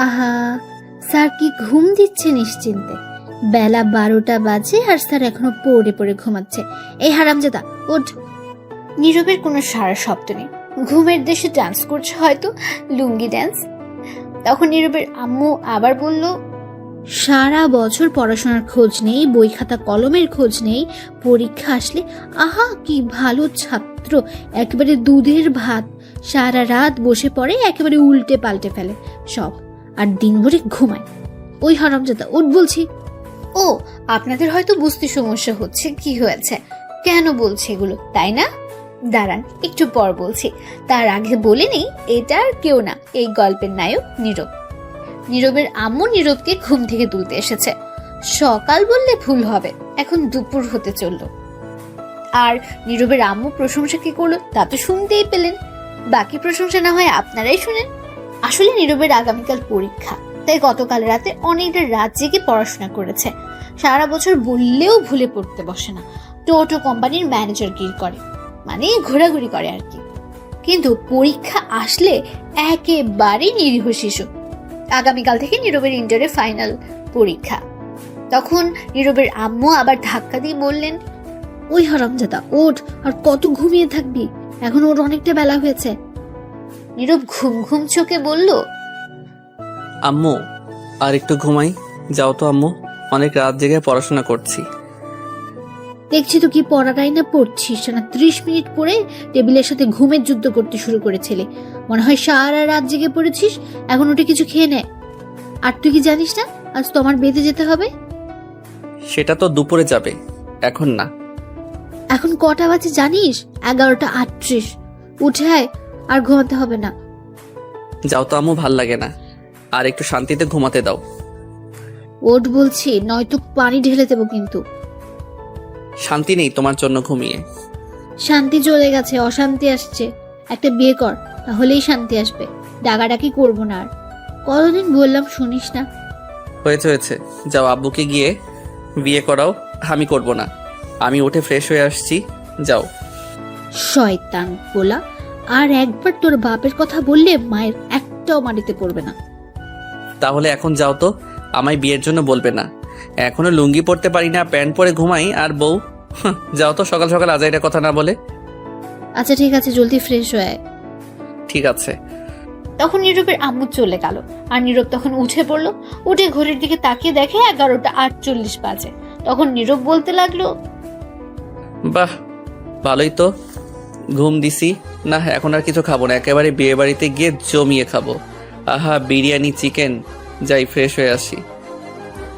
আহা, স্যার কি ঘুম দিচ্ছে নিশ্চিন্তে। বেলা 12টা বাজে আর স্যার এখনো পড়ে পড়ে ঘুমাচ্ছে। এই হারামজাদা ওঠ। নীরবের কোনো সারা শব্দ নেই। ঘুমের দেশে ডান্স করছে হয়তো, লুঙ্গি ডান্স। তখন নীরবের আম্মু আবার বলল, সারা বছর পড়াশোনার খোঁজ নেই, বই খাতা কলমের খোঁজ নেই, পরীক্ষা আসলে আহা কি ভালো ছাত্র, একেবারে দুধের ভাত, সারা রাত বসে পড়ে, একেবারে উল্টে পাল্টে ফেলে সব, আর দিনভরে ঘুমায়। ওই হারামজাদা ওঠ বলছি। ও, আপনাদের হয়তো বুঝতে সমস্যা হচ্ছে কি হয়েছে, কেন বলছে এগুলো, তাই না? দাঁড়ান, একটু পর বলছি। তার আগে বলে নেই, এটা আর কেউ না, এই গল্পের নায়ক নীরব। নীরবের আম্মু নীরবকে ঘুম থেকে তুলতে এসেছে। সকাল বললে ভুল হবে, এখন দুপুর হতে চলল। আর নীরবের আম্মু প্রশংসা কি করলো তা তো শুনতেই পেলেন। বাকি প্রশংসা না হয় আপনারাই শুনেন। আসলে নীরবের আগামীকাল পরীক্ষা, তাই গতকাল রাতে অনেকটা রাত জেগে পড়াশোনা করেছে। সারা বছর বললেও ভুলে পড়তে বসে না। টোটো কোম্পানির ম্যানেজার গির করে, মানে ঘোরাঘুরি করে আর কি। কিন্তু পরীক্ষা আসলে একেবারে নিরীহ শিশু। আগামীকাল থেকে নীরবের ইন্টারে ফাইনাল পরীক্ষা। তখন নীরবের আম্মু আবার ধাক্কা দিয়ে বললেন, ওই হারামজাদা ওঠ, আর কত ঘুমিয়ে থাকবি, এখন ওর অনেকটা বেলা হয়েছে। নীরব ঘুম ঘুম চোখে বলল, আম্মু আর একটু ঘুমাই, যাও তো আম্মু, অনেক রাত জেগে পড়াশোনা করছি। দেখছি তো কি পড়াটাই না পড়ছিস না, 30 মিনিট পরে টেবিলের সাথে ঘুমের যুদ্ধ করতে শুরু করেছিলে। মনে হয় সারা রাত জেগে পড়েছিস, এখন উঠে কিছু খেয়ে নে। আর তুই কি জানিস না আজ তো আমার বেঁধে যেতে হবে? সেটা তো দুপুরে যাবে, এখন না। এখন কটা বাজে জানিস? 11টা 38। উঠে আয়, আর ঘুমাতে হবে না। যাও তো আম্মু, ভাল লাগে না, আর একটু শান্তিতে ঘুমাতে দাও। ওঠ বলছি, নয়তো পানি ঢেলে দেবো কিন্তু। শান্তি নেই তোমার জন্য ঘুমিয়ে। শান্তি চলে গেছে, অশান্তি আসছে। একটা বিয়ে কর, তাহলেই শান্তি আসবে। ডাকাডাকি করবো না আর। কতদিন বললাম শুনিস না। হয়েছে হয়েছে, যাও আব্বুকে গিয়ে বিয়ে করাও, আমি করব না। আমি উঠে ফ্রেশ হয়ে আসছি, যাও। শয়তান বলা, আর একবার তোর বাপের কথা বললে মায়ের একটাও মাটিতে পড়বে না। তাহলে এখন যাও তো, আমায় বিয়ের জন্য বলবে না। এখনো লুঙ্গি পরতে পারি না, প্যান্ট পরে ঘুমাই, আর বউ যাও তো সকাল সকাল আজাইরা কথা না বলে। আচ্ছা ঠিক আছে, জলদি ফ্রেশ হয়ে আয়। ঠিক আছে। তখন নীরবের আম্মু চলে গেল, আর নীরব তখন উঠে পড়লো। উঠে ঘড়ির দিকে তাকিয়ে দেখে 11টা 48 বাজে। তখন নীরব বলতে লাগলো, বাহ, ভালোই তো, ঘুম দিছি না, এখন আর কিছু খাবো না, একেবারে বিয়ে বাড়িতে গিয়ে জমিয়ে খাবো। আহা, বিরিয়ানি, চিকেন, যাই ফ্রেশ হয়ে আসি।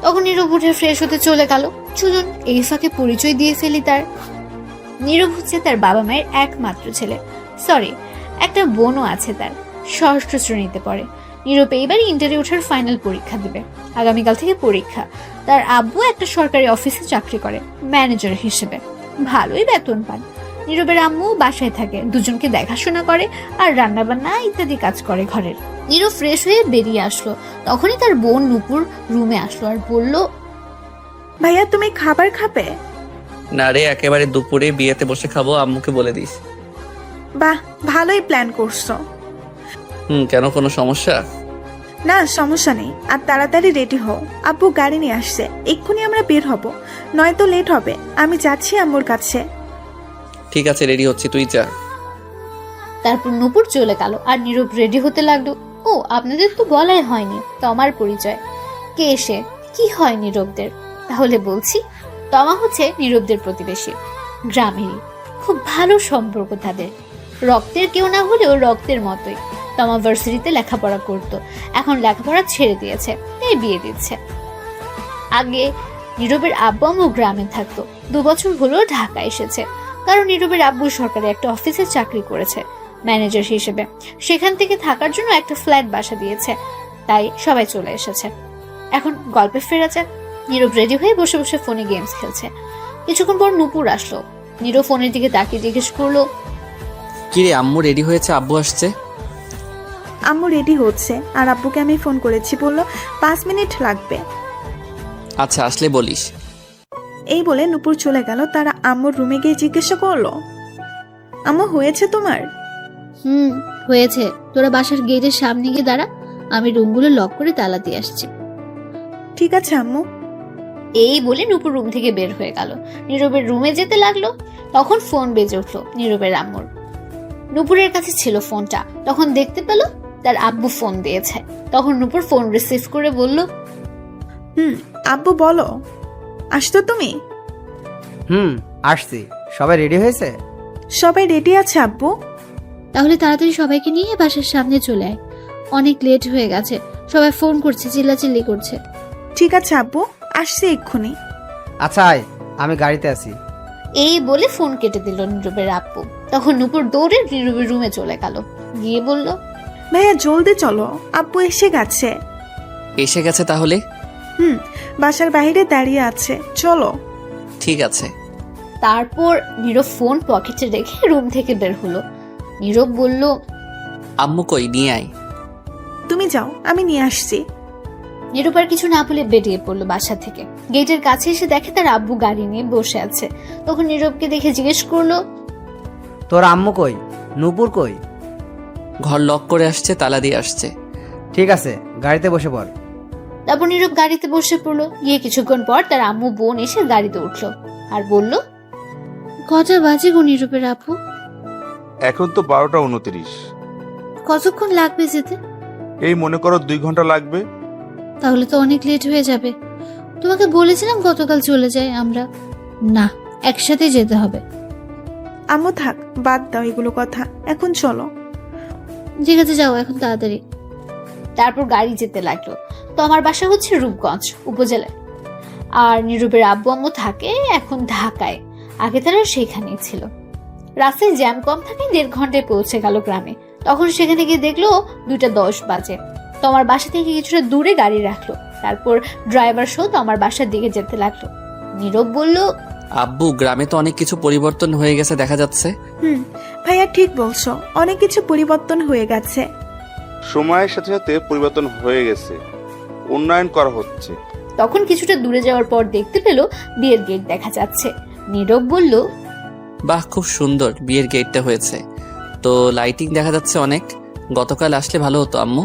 তখন নীরব উঠে ফ্রেশ হতে চলে গেল। চলুন এই ফাঁকে পরিচয় দিয়ে ফেলি তার। নীরব হচ্ছে তার বাবা মায়ের একমাত্র ছেলে। সরি, একটা বোনও আছে তার, 6ষ্ঠ শ্রেণীতে পড়ে। নীরব এইবার ইন্টারে ওঠার ফাইনাল পরীক্ষা দেবে। আগামীকাল থেকে পরীক্ষা। তার আব্বু একটা সরকারি অফিসে চাকরি করে ম্যানেজার হিসেবে, ভালোই বেতন পান। নীরবের আম্মু বাসায় থাকে, দুজনকে দেখাশোনা করে আর রান্নাবান্না ইত্যাদি কাজ করে ঘরের। নীরব ফ্রেশ হয়ে বেরিয়ে আসলো। তখনই তার বোন নূপুর রুমে আসলো আর বলল, ভাইয়া তুমি খাবার খাবে? না রে, একেবারে দুপুরে বিয়েতে বসে খাবো, আম্মুকে বলে দিস। বাহ, ভালোই প্ল্যান করছো। কেন, কোনো সমস্যা? না, সমস্যা নেই। আর তাড়াতাড়ি রেডি হও, আব্বু গাড়ি নিয়ে আসছে, এক্ষুনি আমরা বের হব, নয়তো লেট হবে। আমি যাচ্ছি আম্মুর কাছে। ঠিক আছে, রেডি হচ্ছি, তুই যা। তারপর নূপুর চলে গেল আর নীরব রেডি হতে লাগলো। ও, আপনাদের তো বলাই হয়নি তমার পরিচয়। কে এসে কি হয় নীরবদের? তাহলে বলছি, তমা হচ্ছে নীরবদের প্রতিবেশী, গ্রামেরই। খুব ভালো সম্পর্ক তাদের, রক্তের কেউ না হলেও রক্তের মতোই। তমা ভার্সিটিতে লেখাপড়া করত, এখন লেখাপড়া ছেড়ে দিয়েছে, তাই বিয়ে দিচ্ছে। আগে নীরবের আব্বু আম্মু গ্রামে থাকতো, 2 বছর হলো ঢাকা এসেছে, কারণ নীরবের আব্বু সরকারি একটা অফিসে চাকরি করেছে ম্যানেজার হিসেবে। সেখান থেকে থাকার জন্য একটা ফ্ল্যাট বাসা দিয়েছে, তাই সবাই চলে এসেছে। এখন গল্পে ফেরা যাক। নীরব রেডি হয়ে বসে বসে ফোনে গেমস খেলছে। কিছুক্ষণ পর নূপুর আসলো। নীরব ফোনের দিকে তাকিয়ে জিজ্ঞেস করলো, কিরে আম্মু রেডি হয়েছে, আব্বু আসছে? আম্মু রেডি হচ্ছে, আর আব্বুকে আমি ফোন করেছি, বললো 5 মিনিট লাগবে। আচ্ছা, আসলে বলিস। এই বলে নুপুর চলে গেল। তারা আম্মুর রুমে গিয়ে জিজ্ঞাসা করলো, আম্মু হয়েছে তোমার? হয়েছে। তোরা বাসার গেটের সামনে গিয়ে দাঁড়া, আমি রুমগুলো লক করে তালা দিয়ে আসছি। ঠিক আছে আম্মু। এই বলে নূপুর রুম থেকে বের হয়ে গেল। নীরবের রুমে যেতে লাগলো। তখন ফোন বেজে উঠলো নীরবের আম্মুর। নূপুরের কাছে ছিল ফোনটা। তখন দেখতে পেল তার আব্বু ফোন দিয়েছে। তখন নূপুর ফোন রিসিভ করে বলল, আব্বু বলো, আসতো তুমি? আসছি। সবাই রেডি হয়েছে? সবাই রেডি আছে আব্বু। তাহলে তাড়াতাড়ি সবাইকে নিয়ে বাসার সামনে চলে আয়, অনেক লেট হয়ে গেছে। সবাই ফোন করছে, চিল্লাচিল্লি করছে। ঠিক আছে আব্বু, আসছি এক্ষুনি। আচ্ছা আয়, আমি গাড়িতে আছি। এই বলে ফোন কেটে দিল নীরবের আব্বু। তখন নূপুর দৌড়ে নীরবের রুমে চলে গেল। গিয়ে বলল, ভাইয়া জলদি চলো, আব্বু এসে গেছে। এসে গেছে তাহলে? বাসার বাইরে দাঁড়িয়ে আছে, চলো। ঠিক আছে। তারপর নীরব ফোন পকেটে রেখে রুম থেকে বের হলো। নীরব বলল, আম্মু কই, নিয়ে আয়। তুমি যাও, আমি নিয়ে আসছি। নীরব আর কিছু না বলে বেরিয়ে পড়লো বাসা থেকে। গেটের কাছে এসে দেখে তার আব্বু গাড়ি নিয়ে বসে আছে। তখন নীরবকে দেখে জিজ্ঞেস করলো, তোর আম্মু কই? নূপুর কই? ঘর লক করে আসছে, তালা দিয়ে আসছে। ঠিক আছে, গাড়িতে বসে পড়। তারপর নীরব গাড়িতে বসে পড়লো। গিয়ে কিছুক্ষণ পর তার আম্মু বোন এসে গাড়িতে উঠলো আর বলল, কটা বাজে গো নীরবের আপু? এখন তো 12টা 29। কতক্ষণ লাগবে যেতে? এই মনে করো 2 ঘন্টা লাগবে। তাহলে তো অনেক লেট হয়ে যাবে। তোমাকে বলেছিলাম গতকাল চলে যাই আমরা। না, একসাথে যেতে হবে। আম্মু থাক, বাদ দাও এগুলো কথা, এখন চলো। ঠিক আছে, যাও এখন তাড়াতাড়ি। তারপর গাড়ি যেতে লাগলো। তো আমার বাসা হচ্ছে রূপগঞ্জ উপজেলায়। আর নীরবের আব্বু আম্মু থাকে এখন ঢাকায়। আগে তারা সেখানেই ছিল। রাস্তায় জ্যাম কম থাকে, 1.5 ঘন্টায় পৌঁছে গেল গ্রামে। তখন সেখানে গিয়ে দেখলো 2:10 বাজে। তো আমার বাসা থেকে কিছুটা দূরে গাড়ি রাখলো। তারপর ড্রাইভার সহ তো আমার বাসার দিকে যেতে লাগলো। নীরব বলল, আব্বু, গ্রামে তো অনেক কিছু পরিবর্তন হয়ে গেছে দেখা যাচ্ছে। ভাইয়া ঠিক বলছো, অনেক কিছু পরিবর্তন হয়ে গেছে। সময়ের সাথে সাথে পরিবর্তন হয়ে গেছে, উন্নয়ন করা হচ্ছে। তখন কিছুটা দূরে যাওয়ার পর দেখতে পেল বিয়ের গেট দেখা যাচ্ছে। নীরব বলল, বাহ, খুব সুন্দর বিয়ের গেটটা হয়েছে। তো লাইটিং দেখা যাচ্ছে অনেক। গতকাল আসলে ভালো হতো আম্মু।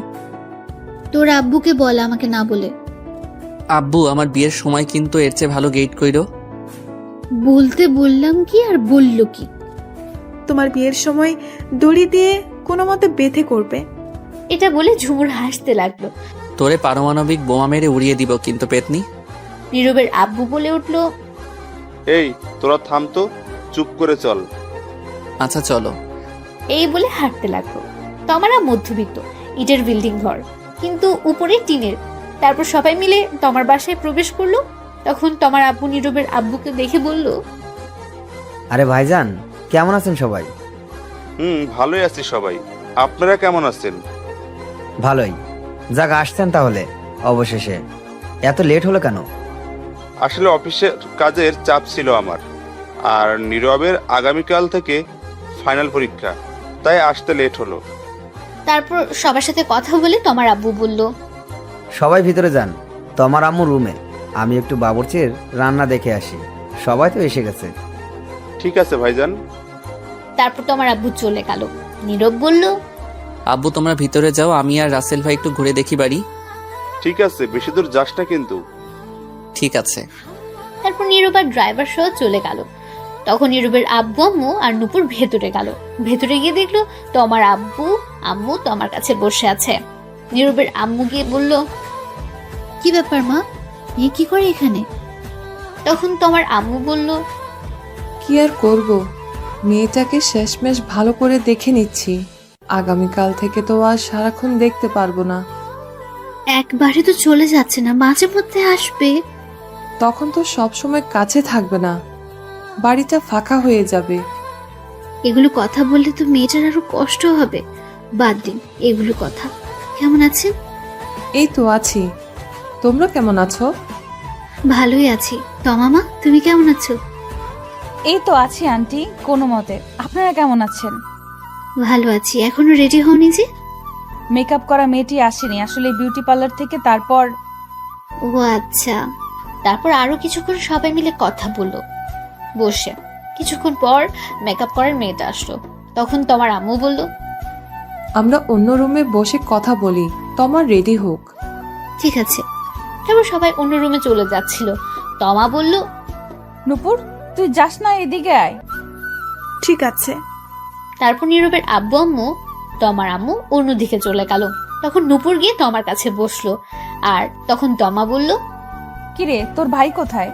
তোর আব্বুকে বল আমাকে না বলে। আব্বু, আমার বিয়ের সময় কিন্তু এর চেয়ে ভালো গেট কইরো। বলতে বললাম কি আর বলল কি? তোমার বিয়ের সময় দড়ি দিয়ে কোনো মতে বেঁধে করবে। এটা বলে ঝুমুর হাসতে লাগলো। তোরে পারমাণবিক বোমা মেরে উড়িয়ে দিব কিন্তু পেতনি। নীরবের আব্বু বলে উঠল, এই তোরা থাম তো, চুপ করে চল। আচ্ছা চলো। এই বলে হাঁটতে লাগলো। তমারা মধ্যবিত্ত, ইটের বিল্ডিং ঘর, কিন্তু উপরে টিনের। তারপর সবাই মিলে তমার বাসায় প্রবেশ করলো। তখন তমার আব্বু নীরবের আব্বুকে দেখে বলল, আরে ভাইজান, কেমন আছেন সবাই? ভালোই আছি সবাই। আপনারা কেমন আছেন? ভালোই। যাক, আসছেন তাহলে অবশেষে। এত লেট হলো কেন? আসলে অফিসের কাজের চাপ ছিল আমার, আর নীরবের আগামীকাল থেকে ফাইনাল পরীক্ষা, তাই আসতে লেট হলো। তারপর সবার সাথে কথা বলে তমার আব্বু বলল, সবাই ভিতরে যান, তোমার আম্মু রুমে। আমি একটু বাবুর্চির রান্না দেখে আসি। সবাই তো এসে গেছে। ঠিক আছে ভাইজান। তারপর তমার আব্বু চলে গেল। নীরব বলল, আব্বু, তোমরা ভিতরে যাও, আমি আর রাসেল ভাই একটু ঘুরে দেখি বাড়ি। ঠিক আছে, বেশি দূর যাস না কিন্তু। ঠিক আছে। তারপর নীরব আর ড্রাইভার সহ চলে গেল। তখন নীরবের আব্বু আম্মু আর নূপুর ভেতরে গেল। ভেতরে গিয়ে দেখলো তোমার আব্বু আম্মু তো আমার কাছে বসে আছে। নীরবের আম্মু গিয়ে বলল, কি ব্যাপার মা, এ কি করে এখানে? তখন তোমার আম্মু বলল, কি আর করব, মেয়েটাকে শেষমেশ ভালো করে দেখে নিচ্ছি। আগামীকাল থেকে তো আর সারাক্ষণ দেখতে পারবো না। একবারে তো চলে যাচ্ছে না, মাঝে মধ্যে আসবে। তখন তো সবসময় কাছে থাকবে না, বাড়িটা ফাঁকা হয়ে যাবে। এগুলো কথা বললে তো মেয়েটার আরো কষ্ট হবে। বাদ দিন এগুলো কথা। কেমন আছেন? এই তো আছি, তোমরা কেমন আছো? ভালোই আছি। তমামা, তুমি কেমন আছো? এই তো আছি আন্টি, কোনো মতে। আপনারা কেমন আছেন? ভালো আছি। এখনো রেডি হওনি যে? মেকআপ করা মেয়েটি আসেনি, আসলে বিউটি পার্লার থেকে। তারপর ও আচ্ছা। তারপর আরো কিছুক্ষণ সবাই মিলে কথা বললো বসে। কিছুক্ষণ পর মেকআপ করার মেয়েটা আসলো। তখন তোমার আম্মু বলল, আমরা অন্য রুমে বসে কথা বলি। তোমার রেডি হোক। ঠিক আছে। তারপর সবাই অন্য রুমে চলে যাচ্ছিল। তমা বলল, নুপুর, তুই যাস না, এদিকে আয়। ঠিক আছে। তারপর নীরবের আব্বু আম্মু, তমার আম্মু অন্যদিকে চলে গেল। তখন নূপুর গিয়ে তমার কাছে বসলো। আর তখন তমা বলল, কিরে, তোর ভাই কোথায়?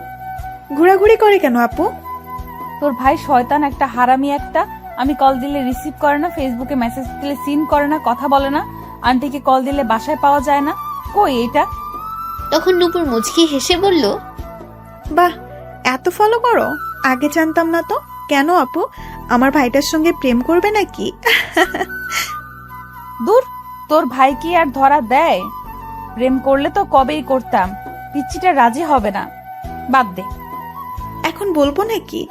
ঘোরাঘুরি করে কেন আপু? তোর ভাই শয়তান একটা, হারামি একটা। আমি কল দিলে রিসিভ করে না, ফেসবুকে মেসেজ দিলে সিন করে না, কথা বলে না, আন্টিকে কল দিলে বাসায় পাওয়া যায় না। কই এটা? তখন নূপুর মুচকি হেসে বলল, বাহ, এত ফলো করো, আগে জানতাম না তো। কেন আপু, আমার ভাইটার সঙ্গে প্রেম করবে নাকি? দূর, তোর ভাই কি আর ধরা দেয়? প্রেম করলে তো কবেই করতাম। পিচ্চিটা রাজি হবে না, বাদ দে। এখন বলবো নাকি?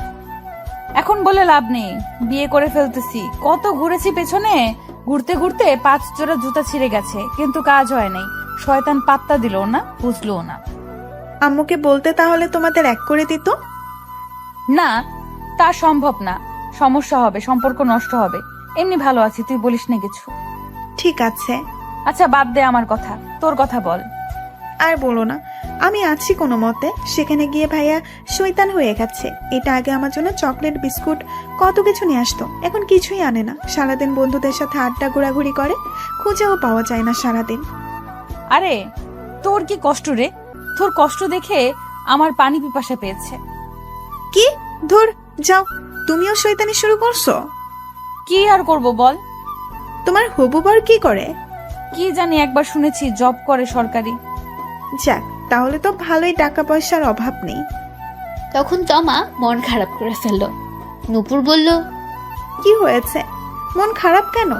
এখন বলে লাভ নেই, বিয়ে করে ফেলতেছি। কত ঘুরেছি পেছনে, ঘুরতে ঘুরতে 5 জোড়া জুতা ছিঁড়ে গেছে, কিন্তু কাজ হয় নাই। শয়তান পাত্তা দিল না, বুঝলো না। আম্মুকে বলতে তাহলে তোমাদের এক করে দিত। না, তা সম্ভব না। সমস্যা হবে, সম্পর্ক নষ্ট হবে। এমনি ভালো আছি, তুই বলিস না কিছু। ঠিক আছে, আচ্ছা বাদ দে আমার কথা, তোর কথা বল। আর বলো না, আমি আছি কোনো মতে। সেখানে গিয়ে ভাইয়া শৈতান হয়ে গেছে। এটা আগে আমার জন্য চকলেট, বিস্কুট, কত কিছু নিয়ে আসতো, এখন কিছুই আনে না। সারাদিন বন্ধুদের সাথে আড্ডা ঘোরাঘুরি করে, খুঁজেও পাওয়া যায় না সারাদিন। আরে তোর কি কষ্ট রে? তোর কষ্ট দেখে আমার পানি পিপাসা পেয়েছে। কি ধর, যাও, তুমিও শৈতানি শুরু করছো? কি আর করব বল? তোমার হবু বর কি করে? কি জানি, একবার শুনেছি জব করে সরকারি। যাক, তাহলে তো ভালোই, টাকা পয়সার অভাব নেই। তখন তমা মন খারাপ করে ফেলল। নূপুর বলল, কি হয়েছে, মন খারাপ কেন?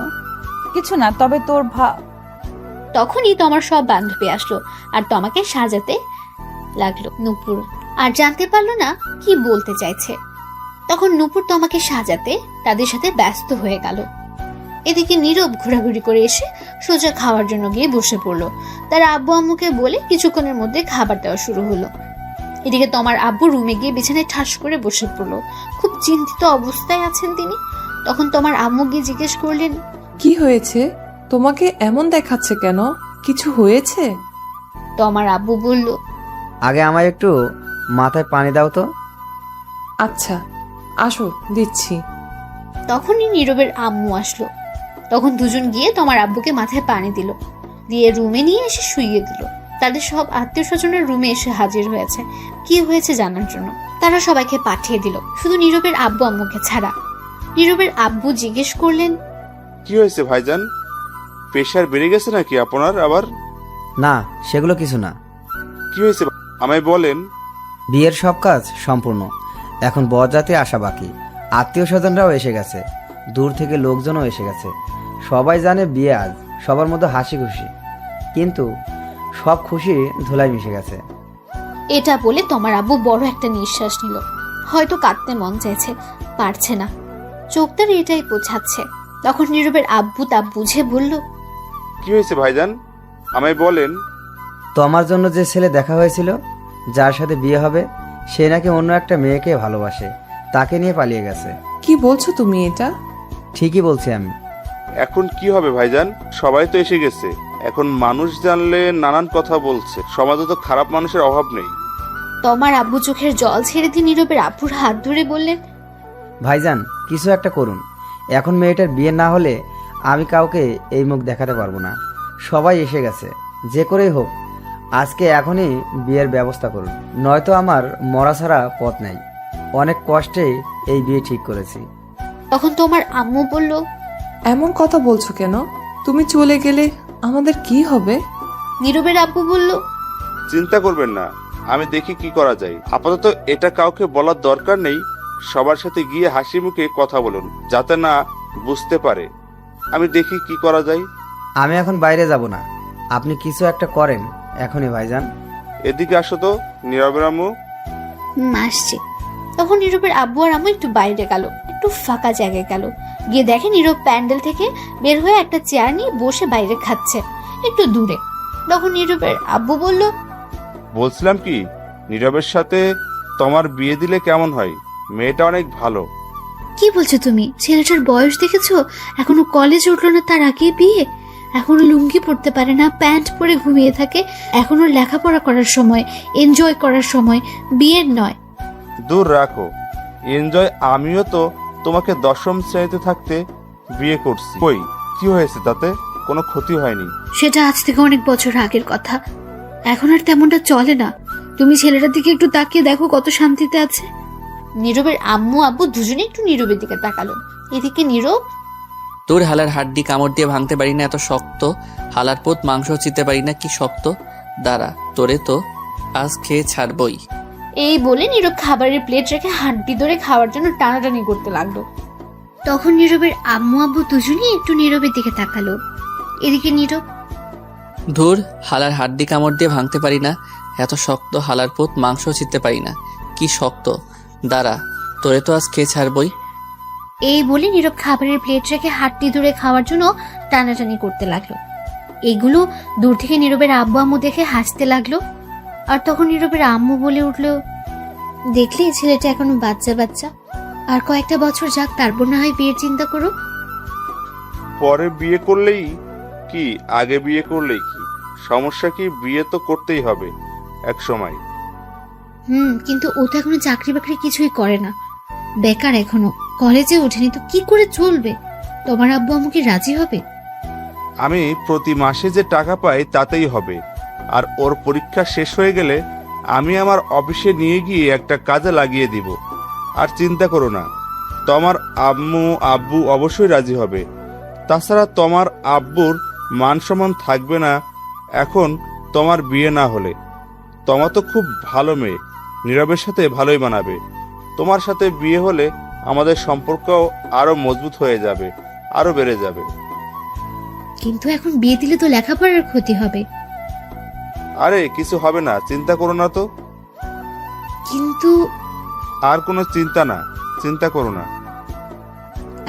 কিছু না, তবে তোর তখনই তমার সব বান্ধবী আসলো আর তমাকে সাজাতে লাগলো। নূপুর আর জানতে পারলো না কি বলতে চাইছে। তখন নূপুর তমাকে সাজাতে তাদের সাথে ব্যস্ত হয়ে গেল। এদিকে নীরব ঘোরাঘুরি করে এসে সোজা খাওয়ার জন্য গিয়ে বসে পড়লো। তার আব্বু আম্মুকে বলে কিছুক্ষণের মধ্যে খাবার দেওয়া শুরু হলো। এদিকে তোমার আব্বু রুমে গিয়ে বিছানায় ঠাস করে বসে পড়লো। খুব চিন্তিত অবস্থায় আছেন তিনি। তখন তোমার আম্মু গিয়ে জিজ্ঞেস করলেন, কি হয়েছে? তোমাকে এমন দেখাচ্ছে কেন? কিছু হয়েছে? তোমার আব্বু বলল, আগে আমায় একটু মাথায় পানি দাও তো। আচ্ছা, আসো, দিচ্ছি। তখনই নীরবের আম্মু আসলো। তখন দুজন গিয়ে তোমার আব্বুকে মাথায় পানি দিল, দিয়ে রুমে নিয়ে এসে শুইয়ে দিল। তাদের সব আত্মীয় স্বজনের রুমে এসে হাজির হয়েছে কি হয়েছে জানার জন্য। তারা সবাইকে পাঠিয়ে দিল, শুধু নীরবের আব্বু আম্মুকে ছাড়া। নীরবের আব্বু জিজ্ঞেস করলেন, কি হয়েছে ভাইজান? প্রেশার বেড়ে গেছে নাকি আপনার আবার? না, সেগুলো কিছু না। কি হয়েছে আমায় বলেন। বিয়ের সব কাজ সম্পূর্ণ, এখন বরযাত্রী আসা বাকি। আত্মীয় স্বজনরাও এসে গেছে, দূর থেকে লোকজনও এসে গেছে। সবাই জানে বিয়ে আজ, সবার মধ্যে হাসি খুশি, কিন্তু সব খুশি ধুলায় মিশে গেছে। এটা বলে তোমার আব্বু বড় একটা নিঃশ্বাস নিল। হয়তো কাঁদতে মন চাইছে, পারছে না, চোখ তার এটাই বোঝাচ্ছে। তখন নীরবের আব্বু তা বুঝে বলল, কি হয়েছে ভাইজান, আমায় বলেন। তোমার জন্য যে ছেলে দেখা হয়েছিল, যার সাথে বিয়ে হবে, সে নাকি অন্য একটা মেয়েকে ভালোবাসে, তাকে নিয়ে পালিয়ে গেছে। কি বলছো তুমি এটা? ঠিকই বলছি আমি। এখন কি হবে ভাইজান? সবাই তো এসে গেছে, এখন মানুষ জানলে নানান কথা বলছে। সমাজে তো খারাপ মানুষের অভাব নেই। তোমার আব্বু চোখের জল ছেড়ে দিয়ে নীরবের আব্বুর হাত ধরে বললেন, ভাইজান, কিছু একটা করুন। এখন মেয়েটার বিয়ে না হলে আমি কাউকে এই মুখ দেখাতে পারবো না। সবাই এসে গেছে, যে করেই হোক আজকে এখনই বিয়ের ব্যবস্থা করুন, নয়তো আমার মরা ছাড়া পথ নেই। অনেক কষ্টে এই বিয়ে ঠিক করেছি। তখন তোমার আম্মু বলল, এমন কথা বলছো কেন? তুমি চলে গেলে আমাদের কি হবে? নীরবের আব্বু বলল, চিন্তা করবেন না, আমি দেখি কি করা যায়। আপাতত এটা কাউকে বলার দরকার নেই। সবার সাথে গিয়ে হাসি মুখে কথা বলুন, যাতে না বুঝতে পারে। আমি দেখি কি করা যায়। আমি এখন বাইরে যাব না, আপনি কিছু একটা করেন এখনই ভাইজান। এদিকে আসো তো নীরবের আম্মু। আসছে। তখন নীরবের আব্বু আর আম্মু একটু বাইরে গেল, একটু ফাঁকা জায়গায় গেল। গিয়ে দেখে নীরব প্যান্ডেল থেকে বের হয়ে একটা চেয়ার নিয়ে বসে বাইরে খাচ্ছে, একটু দূরে। তখন নীরবের আব্বু বলল, বলছিলাম কি, নীরবের সাথে তোমার বিয়ে দিলে কেমন হয়? মেয়েটা অনেক ভালো। কি বলছো তুমি? ছেলেটার বয়স দেখেছো? এখনো কলেজ উঠলো না, তার আগে বিয়ে? এখনো লুঙ্গি পরতে পারে না, প্যান্ট পরে ঘুমিয়ে থাকে। এখনো লেখাপড়া করার সময়, এনজয় করার সময়, বিয়ের নয়। দূর রাখো এনজয়। আমিও তো তোমাকে 10ম শ্রেণীতে থাকতে বিয়ে করছি। কই কি হয়েছে, তাতে কোনো ক্ষতি হয়নি। সেটা আজ থেকে অনেক বছর আগের কথা। এখন আর তেমনটা চলে না। তুমি ছেলেটার দিকে একটু তাকিয়ে দেখো কত শান্তিতে আছে। নীরবের আম্মু আব্বু দুজনে একটু নীরবের দিকে তাকালো। এদিকে নীরব, তোর হালার হাড্ডি কামড় দিয়ে ভাঙতে পারি না, এত শক্ত। হালার পোত মাংস চিতে পারি না, কি শক্ত। দাঁড়া, তোরে তো আজ খেয়ে ছাড়বই। এই বলে নীরব খাবারের প্লেট রেখে হাড্ডি ধরে খাওয়ার জন্য টানাটানি করতে লাগলো। তখন নীরবের আম্মু আব্বু দুজনেই একটু নীরবের দিকে তাকালো। এদিকে নীরব, ধুর, হালার হাড্ডি কামড় দিয়ে ভাঙতে পারি না, এত শক্ত। হালার পোত মাংস চিতে পারি না, কি শক্ত। দাঁড়া, তোরে তো আজ খেয়ে ছাড়বই। এই বলে নীরব খাবারের প্লেট রেখে হাড্ডি ধরে খাওয়ার জন্য টানাটানি করতে লাগলো। এগুলো দূর থেকে নীরবের আব্বু আম্মু দেখে হাসতে লাগলো। আর তখন নীরবের আম্মু বলে উঠলো, দেখলি ছেলেটা এখনো বাচ্চা বাচ্চা, আর কয়েকটা বছর যাক, তারপর না হয় বিয়ের চিন্তা করো। পরে বিয়ে করলেই কি, আগে বিয়ে করলেই কি, সমস্যা কি? বিয়ে তো করতেই হবে এক সময়। কিন্তু ও তো এখনো চাকরি বাকরি কিছুই করে না, বেকার, এখনো কলেজে ওঠেনি, তো কি করে চলবে? তোমার আব্বু আম্মু কি রাজি হবে? আমি প্রতি মাসে যে টাকা পাই তাতেই হবে। আর ওর পরীক্ষা শেষ হয়ে গেলে আমি আমার অফিসে নিয়ে গিয়ে একটা কাজে লাগিয়ে দিব। আর চিন্তা করো না, তোমার আম্মু আব্বু অবশ্যই রাজি হবে। তাছাড়া তোমার আব্বুর মান সম্মান থাকবে না এখন তোমার বিয়ে না হলে। তোমার তো খুব ভালো মেয়ে, নীরবের সাথে ভালোই মানাবে। তোমার সাথে বিয়ে হলে আমাদের সম্পর্ক আরো মজবুত হয়ে যাবে, আরো বেড়ে যাবে। কিন্তু এখন বিয়ে দিলে তো লেখাপড়ার ক্ষতি হবে। আরে কিছু হবে না, চিন্তা করো না তো। কিন্তু আর কোনো চিন্তা না, চিন্তা করো না।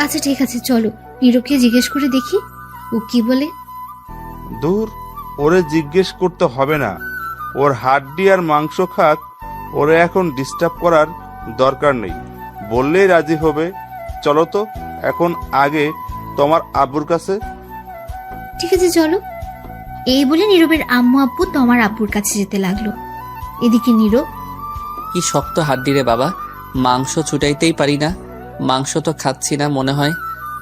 আচ্ছা ঠিক আছে, চলো নীরবকে জিজ্ঞেস করে দেখি ও কি বলে। দূর, ওরে জিজ্ঞেস করতে হবে না। ওর হাড্ডি আর মাংস খাক, ওরে এখন ডিস্টার্ব করার দরকার নেই। বললেই রাজি হবে। চলো তো এখন আগে তোমার আব্বুর কাছে। ঠিক আছে চলো। এই বলে নীরবের আম্মু আব্বু তোমার আব্বুর কাছে যেতে লাগলো। এদিকে নীরব, কি শক্ত হাড্ডি রে বাবা, মাংস ছুটাইতেই পারি না। মাংস তো খাচ্ছি না, মনে হয়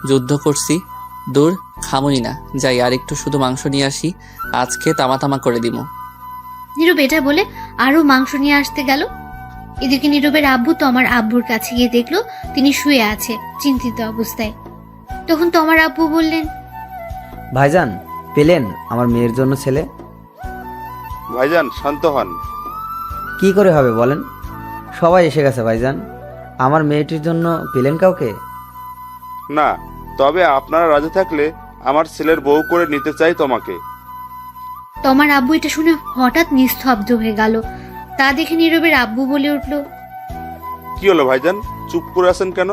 যুদ্ধ করছি। দূর, খামুই না, যাই আর একটু শুধু মাংস নিয়ে আসি, আজকে তামা তামা করে দিব। নীরব এটা বলে আরো মাংস নিয়ে আসতে গেল। এদিকে নীরবের আব্বু তোমার আব্বুর কাছে গিয়ে দেখলো তিনি শুয়ে আছে চিন্তিত অবস্থায়। তখন তোমার আব্বু বললেন, ভাইজান, পেলেন আমার মেয়ের জন্য ছেলে? ভাইজান শান্ত হন। কি করে হবে বলেন? সবাই এসে গেছে ভাইজান। আমার মেয়েটির জন্য পেলেন কাউকে? না, তবে আপনারা রাজি থাকলে আমার ছেলের বউ করে নিতে চাই তোমাকে। তোমার আব্বু এটা শুনে হঠাৎ নিস্তব্ধ হয়ে গেল। তা দেখে নীরবের আব্বু বলে উঠলো। কি হলো ভাইজান, চুপ করে আছেন কেন?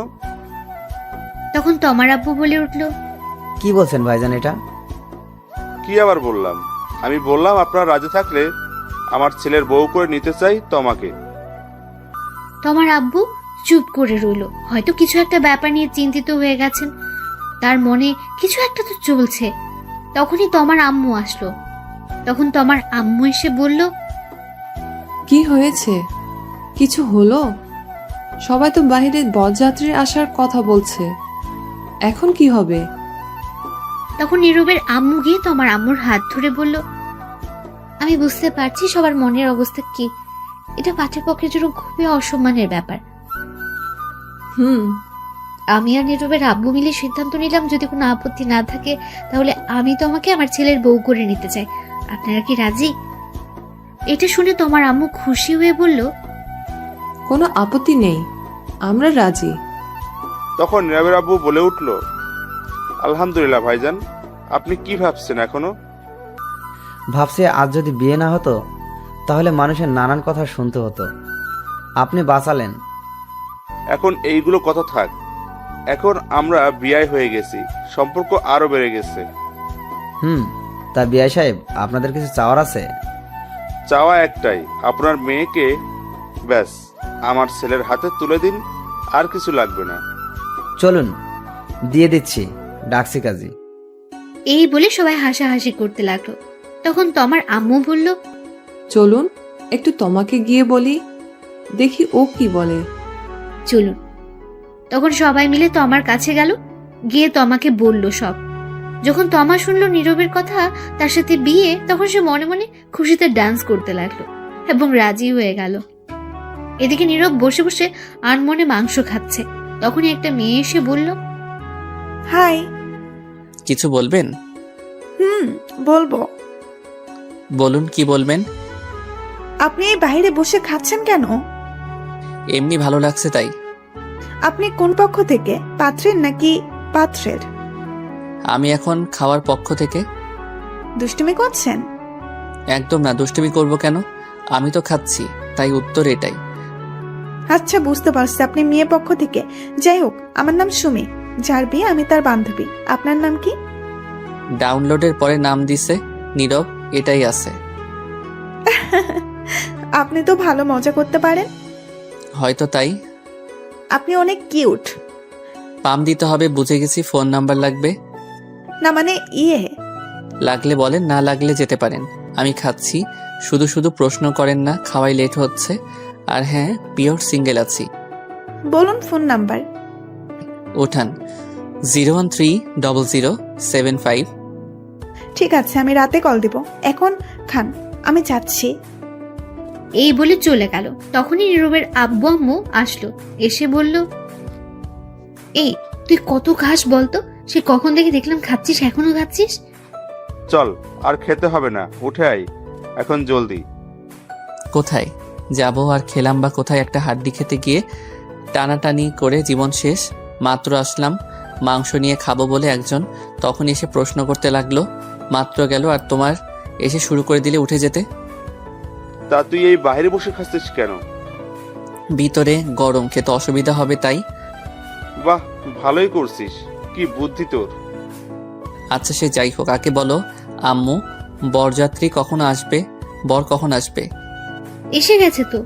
তখন তোমার আব্বু বলে উঠলো, কি বলছেন ভাইজান এটা? কি আবার বললাম? আমি বললাম আপনারা রাজি থাকলে আমার ছেলের বউ করে নিতে চাই তোমাকে। তোমার আব্বু চুপ করে রইল। হয়তো কিছু একটা ব্যাপার নিয়ে চিন্তিত হয়ে গেছেন, তার মনে কিছু একটা তো চলছে। তখনই তোমার আম্মু আসলো। তখন তোমার আম্মু এসে বলল, কি হয়েছে? কিছু হলো? সবাই তো বাইরে বরযাত্রীর আসার কথা বলছে, এখন কি হবে? তখন নীরবের আম্মু গিয়ে তোমার আম্মুর হাত ধরে বলল, আমি বুঝতে পারছি সবার মনের অবস্থা কি। এটা পাঠ্যপক্ষের জন্য খুবই অসম্মানের ব্যাপার। আমি আর নীরবের আব্বু মিলে সিদ্ধান্ত নিলাম, যদি কোনো আপত্তি না থাকে তাহলে আমি তোমাকে আমার ছেলের বউ করে নিতে চাই। আপনারা কি রাজি? এটা শুনে তোমার আম্মু খুশি হয়ে বলল, কোনো আপত্তি নেই, আমরা রাজি। তখন নীরবের আব্বু বলে উঠল, আলহামদুলিল্লাহ ভাইজান, আপনি কি ভাবছেন এখনো? ভাবছি আজ যদি বিয়ে না হতো তাহলে মানুষের নানান কথা শুনতে হতো। আপনি বাঁচালেন। এখন এইগুলো কথা থাক। এখন আমরা বিয়ে হয়ে গেছি, সম্পর্ক আরো বেড়ে গেছে। তা বিআই সাহেব, আপনাদের কিছু চাওয়ার আছে? চাওয়া একটাই, আপনার মেয়েকে ব্যাস আমার ছেলের হাতে তুলে দিন, আর কিছু লাগবে না। চলুন দিয়ে দিচ্ছি, ডাকছি কাজী। এই বলে সবাই হাসাহাসি করতে লাগলো। তখন তমার আম্মু বলল, চলুন একটু তোমাকে গিয়ে বলি, দেখি ও কি বলে। চলুন। তখন সবাই মিলে তমার কাছে গেল, গিয়ে তমাকে বলল সব। যখন তমা শুনলো নীরবের কথা, তার সাথে বিয়ে, তখন সে মনে মনে খুশিতে ডান্স করতে লাগলো এবং রাজি হয়ে গেল। এদিকে নীরব বসে বসে আনমনে মাংস খাচ্ছে। তখনই একটা মেয়ে এসে বলল, হাই। কিছু বলবেন? বলবো। বলুন, কি বলবেন? আপনি এই বাইরে বসে খাচ্ছেন কেন? এমনি ভালো লাগছে তাই। আপনি কোন পক্ষ থেকে, পাত্রের নাকি পাত্রের? আমি এখন খাওয়ার পক্ষ থেকে। দুষ্টুমি করছেন? একদম না, দুষ্টুমি করব কেন? আমি তো খাচ্ছি, তাই উত্তর এটাই। আচ্ছা, বুঝতে পারছি আপনি মেয়ে পক্ষ থেকে। যাই হোক, আমার নাম সুমি, যার বিয়ে আমি তার বান্ধবী। আপনার নাম কি? ডাউনলোডের পরে নাম দিছে নীরব, এটাই আছে। আপনি তো ভালো মজা করতে পারেন। হয়তো তাই। আপনি অনেক কিউট। পাম দিতে হবে, বুঝে গেছি। ফোন নাম্বার লাগবে? না মানে লাগলে বলেন, না লাগলে যেতে পারেন। আমি খাচ্ছি, শুধু শুধু প্রশ্ন করেন না, খাওয়াই লেট হচ্ছে। আর হ্যাঁ, পিওর সিঙ্গেল আছি। বলুন ফোন নাম্বার। ওঠান 0130075। ঠিক আছে, আমি রাতে কল দিব। এখন খান, আমি যাচ্ছি। এই বলে চলে গেল। তখনই নীরবের আব্বু আম্মু আসলো, এসে বলল, এই তুই কত খাস বলতো? সে কখন থেকে দেখলাম খাচ্ছিস, এখনো খাচ্ছিস? চল, আর খেতে হবে না, উঠে আই এখন জলদি। কোথায় যাব আর খেলাম বা কোথায়? একটা হাড্ডি খেতে গিয়ে টানাটানি করে জীবন শেষ। মাত্র আসলাম মাংস নিয়ে খাবো বলে একজন, তখন এসে প্রশ্ন করতে লাগলো। মাত্র গেল আর তোমার এসে শুরু করে দিলে উঠে যেতে। তা তুই এই বাইরে বসে খাচ্ছিস কেন? ভিতরে গরম, খেতে অসুবিধা হবে তাই। বাহ, ভালোই করছিস, কি বুদ্ধি তোর। আচ্ছা সে যাই হোক, আগে বলো আম্মু, বরযাত্রী কখন আসবে? বর কখন আসবে? এসে গেছে তো।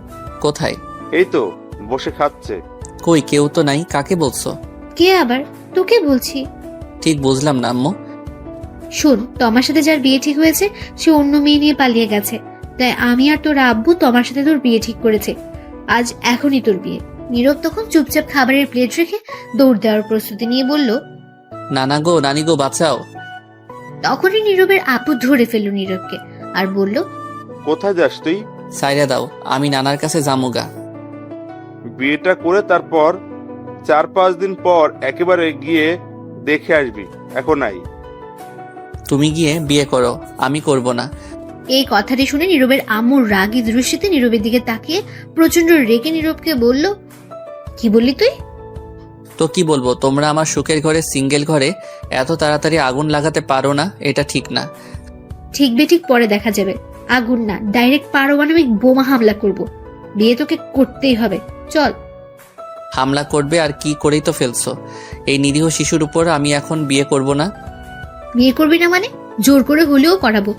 কোথায়? এই তো বসে খাচ্ছে। কই, কেউ তো নাই। কাকে বলছো? কে আবার? তোকে বলছি। ঠিক বুঝলাম না আম্মু। শোন, তোমার সাথে যার বিয়ে ঠিক হয়েছে সে অন্য মেয়ে নিয়ে পালিয়ে গেছে, তাই আমি আর তোর আব্বু তোমার সাথে তোর বিয়ে ঠিক করেছে। আজ এখনই তোর বিয়ে। নীরব তখন চুপচাপ খাবারের প্লেট রেখে দৌড় দেওয়ার প্রস্তুতি নিয়ে বলল, নানা গো, নানি গো, বাঁচাও। তখনই নীরবের আপু ধরে ফেলল নীরবকে আর বলল, কোথায় যাস তুই? সাইরা দাও, আমি নানার কাছে জামুগা। বিয়েটা করে তারপর 4-5 দিন পর একেবারে গিয়ে দেখে আসবি, এখন আই। তুমি গিয়ে বিয়ে করো, আমি করব না। এই কথাটি শুনে নীরবের আম্মুর রাগী দৃষ্টিতে নীরবের দিকে তাকিয়ে প্রচন্ড রেগে নীরবকে বলল, কি বললি তুই? তো কি বলবো, তোমরা আমার সুখের ঘরে, সিঙ্গেল ঘরে এত তাড়াতাড়ি আগুন লাগাতে পারো না, এটা ঠিক না। ঠিক বেঠিক পরে দেখা যাবে। আগুন না, ডাইরেক্ট পারমাণবিক বোমা হামলা করব। বিয়ে তোকে করতেই হবে, চল। হামলা করবে আর কি করেই তো ফেলছো। এই নিরীহ শিশুর উপর আমি এখন বিয়ে করব না। বিয়ে করবি না মানে? জোর করে হলেও করাবো।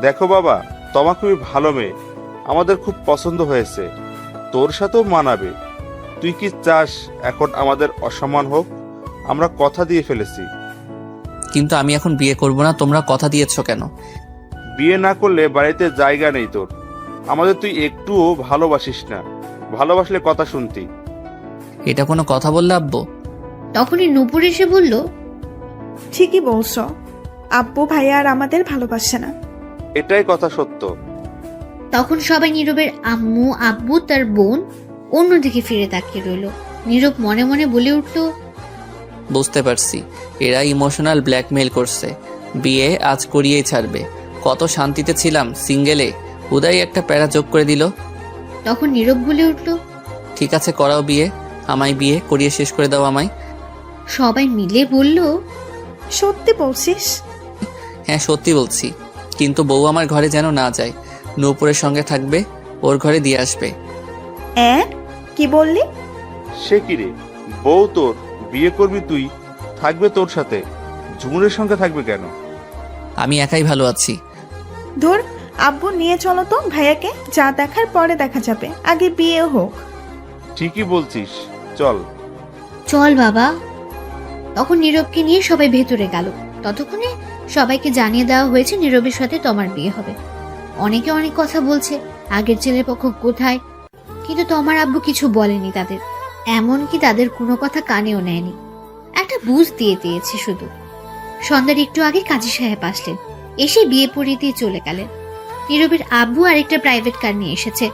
দেখো বাবা, তোমা খুবই ভালো মেয়ে, আমাদের খুব পছন্দ হয়েছে, তোর সাথেও মানাবে। তুই কি চাস এখন আমাদের অসম্মান হোক? আমরা কথা দিয়ে ফেলেছি। কিন্তু আমি এখন বিয়ে করব না। তোমরা কথা দিয়েছো কেন? বিয়ে না করলে বাড়িতে জায়গা নেই তোর। আমাদের তুই একটুও ভালোবাসিস না, ভালোবাসলে কথা শুনতি। এটা কোনো কথা বললে আব্বু? তখনই নূপুর এসে বলল, ঠিকই বলছো, আব্বু ভাইয়া আর আমাদের ভালোবাসে না। এটাই কথা সত্য। তখন সবাই নীরবের আম্মু, আব্বু, তার বোন অন্যদিকে ফিরে তাকিয়ে রইল। নীরব মনে মনে বলে উঠল, বুঝতে পারছি, এরা ইমোশনাল ব্ল্যাকমেইল করছে। বিয়ে আজ করিয়েই ছাড়বে। কত শান্তিতে ছিলাম সিঙ্গেলে, উদয় একটা প্যারা যোগ করে দিল। তখন নীরব বলে উঠল, ঠিক আছে, করাও বিয়ে, আমায় বিয়ে করিয়ে শেষ করে দাও আমায়। সবাই মিলে বলল, সত্যি বলছিস? হ্যাঁ সত্যি বলছি, কিন্তু বউ আমার ঘরে যেন না যায়। নূপুরের সঙ্গে থাকবে, ওর ঘরে দিয়ে আসবে। কি বললি? সে কি রে, বউ তোর, বিয়ে করবি তুই, থাকবে তোর সাথে, ঝুমুরের সঙ্গে থাকবে কেন? আমি একাই ভালো আছি। ধর, আব্বু নিয়ে চলো তো ভাইয়াকে, যা দেখার পরে দেখা যাবে, আগে বিয়ে হোক। ঠিকই বলছিস, চল। চল বাবা। তখন নীরবকে নিয়ে সবাই ভেতরে গেল। ততক্ষণে সবাইকে জানিয়ে দেওয়া হয়েছে নীরবের সাথে তমার বিয়ে হবে। অনেকে অনেক কথা বলছে, আগের ছেলের পক্ষ কোথায়, কিন্তু তমার আব্বু কিছু বলেনি তাদের, এমনকি তাদের কোনো কথা কানেও নেয়নি। একটা বুঝ দিয়ে দিয়েছে শুধু। সন্ধ্যার একটু আগে কাজী সাহেব আসলেন, এসে বিয়ে পড়িয়ে দিয়ে চলে গেলেন। নীরবের আব্বু আরেকটা প্রাইভেট কার নিয়ে এসেছে,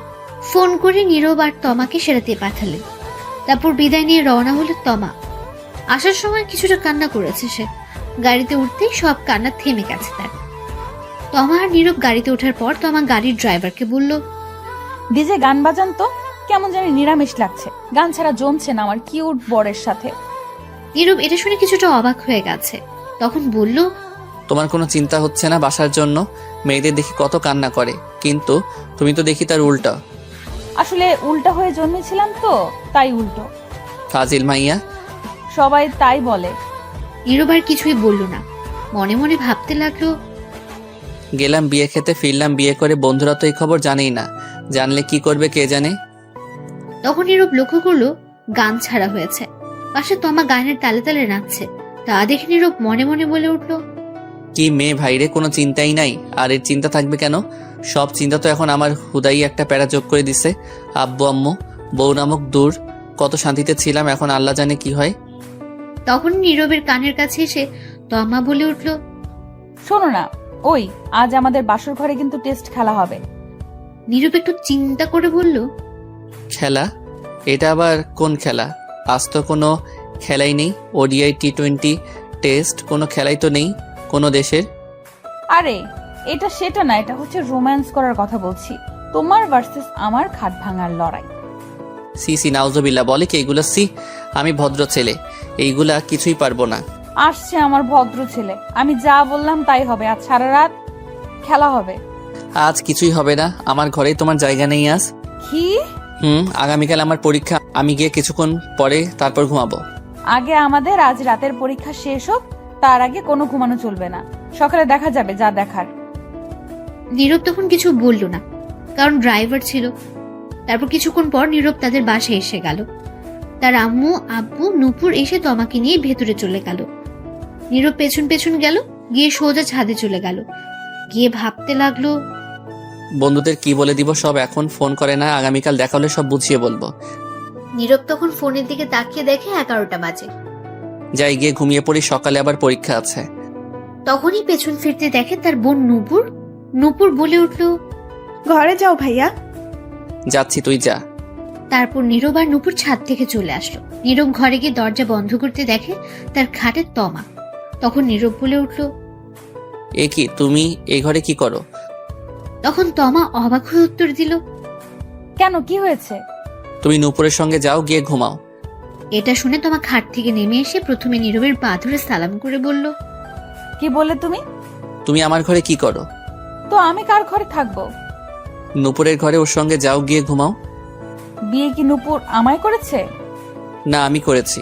ফোন করে নীরব আর তমাকে সেরাতে পাঠালেন। তারপর বিদায় নিয়ে রওনা হলো তমা। আসার সময় কিছুটা কান্না করেছে সে, গাড়িতে উঠতেই সব কান্না থেমে গেছে তার। তমা আর নীরব গাড়িতে ওঠার পর তমা গাড়ির ড্রাইভারকে বলল, ডিজে গান বাজান তো, কেমন জানি নিরামিষ লাগছে, গান ছাড়া জমছে না আমার কিউট বরের সাথে। নীরব এটা শুনে কিছুটা অবাক হয়ে গেছে, তখন বলল, তোমার কোনো চিন্তা হচ্ছে না বাসার জন্য? মেয়েদের দেখি কত কান্না করে, কিন্তু তুমি তো দেখি তার উল্টা। আসলে উল্টা হয়ে জন্মেছিলাম তো, তাই উল্টো। ফাজিল মাইয়া। সবাই তাই বলে। নীরব আর কিছুই বলল না, মনে মনে ভাবতে লাগলো, গেলাম বিয়ে খেতে, ফিরলাম বিয়ে করে, বন্ধুরা তো এই খবর জানেই না, জানলে কি করবে কে জানে। তখন নীরব লক্ষ্য করলো গান ছাড়া হয়েছে, পাশে তমা গানের তালে তালে নাচছে। তা দেখে নীরব মনে মনে বলে উঠল, কি মেয়ে ভাইরে, কোনো চিন্তাই নাই। আর এর চিন্তা থাকবে কেন? সব চিন্তা তো এখন আমার হুদাই একটা প্যারা যোগ করে দিছে। আব্বু আম্মু বউ নামক দূর, কত শান্তিতে ছিলাম, এখন আল্লাহ জানে কি হয়। তখন নীরবের কানের কাছে এসে তমা বলে উঠল, শোনো না, ওই আজ আমাদের বাসর ঘরে কিন্তু টেস্ট খেলা হবে। নীরব একটু চিন্তা করে বলল, খেলা? এটা আবার কোন খেলা? আজ তো কোনো খেলাই নেই, ওডিআই টি20 টেস্ট কোনো খেলাই তো নেই কোনো দেশের। আরে এটা সেটা না, এটা হচ্ছে রোম্যান্স করার কথা বলছি, তোমার ভার্সেস আমার খাট ভাঙার লড়াই। সি সি নাউজুবিল্লাহ, বলে কি এগুলা? সি, আমি ভদ্র ছেলে, এইগুলা কিছুই পারবো না। আসছে আমার ভদ্র ছেলে, আমি যা বললাম তাই হবে। আজ সারা রাত খেলা হবে। আজ কিছুই হবে না, আমার ঘরেই তোমার জায়গা নেই আজ। কি? আগামীকাল আমার পরীক্ষা, আমি গিয়ে কিছুক্ষণ পরে তারপর ঘুমাবো। আগে আমাদের আজ রাতের পরীক্ষা শেষ হোক, তার আগে কোনো ঘুমানো চলবে না। সকালে দেখা যাবে যা দেখার। নীরব তখন কিছু বলল না, কারণ ড্রাইভার ছিল। তারপর কিছুক্ষণ পর নীরব তাদের বাসায় এসে গেল। তার আম্মু আব্বু নূপুর এসে তমাকে নিয়ে ভেতরে চলে গেল। নীরব পেছন পেছন গেল, গিয়ে সোজা ছাদে চলে গেল। গিয়ে ভাবতে লাগলো, বন্ধুদের কি বলে দিব সব, এখন ফোন করে না, আগামীকাল দেখা হলে সব বুঝিয়ে বলবো। নীরব তখন ফোনের দিকে তাকিয়ে দেখে 11টা বাজে। যাই গিয়ে ঘুমিয়ে পড়ি, সকালে আবার পরীক্ষা আছে। তখনই পেছন ফিরতে দেখে তার বোন নূপুর। নূপুর বলে উঠল, ঘরে যাও ভাইয়া। যাচ্ছি, তুই যা। তারপর নীরব আর নূপুর ছাদ থেকে চলে আসলো। নীরব ঘরে গিয়ে দরজা বন্ধ করতে দেখে তার খাটে তমা। তখন নীরব বলে উঠল, এ কি, তুমি এই ঘরে কি করো? তখন তমা অবাক হয়ে উত্তর দিল, কেন, কি হয়েছে? তুমি নূপুরের সঙ্গে যাও, গিয়ে ঘুমাও। এটা শুনে তমা খাট থেকে নেমে এসে প্রথমে নীরবের পা ধরে সালাম করে বলল, কি বললে তুমি? তুমি আমার ঘরে কি করো? তো আমি কার ঘরে থাকবো? নূপুরের ঘরে, ওর সঙ্গে যাও, গিয়ে ঘুমাও। বিয়ে কি নূপুর আমায় করেছে? না, আমি করেছি।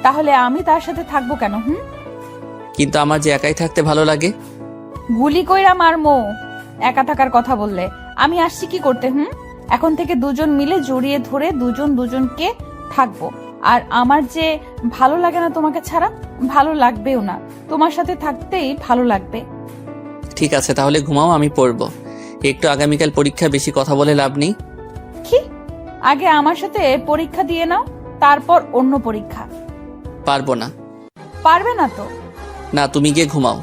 তাহলে আমি তার সাথে থাকবো কেন? কিন্তু আমার যে একাই থাকতে ভালো লাগে। গুলি কইরা মারমো একা থাকার কথা বললে। আমি আসছি কি করতে? এখন থেকে দুজন মিলে জড়িয়ে ধরে দুজন দুজনকে থাকবো। আর আমার যে ভালো লাগে না তোমাকে ছাড়া, ভালো লাগবেও না। তোমার সাথে থাকতেই ভালো লাগবে। ঠিক আছে, তাহলে ঘুমাও, আমি পড়বো একটু। আগামীকাল পরীক্ষা, বেশি কথা বলে লাভ নেই। কি? আগে আমার সাথে পরীক্ষা দিয়ে নাও, তারপর অন্য পরীক্ষা। পারবো না। পারবে না তো? না, তুমি গিয়ে ঘুমাও।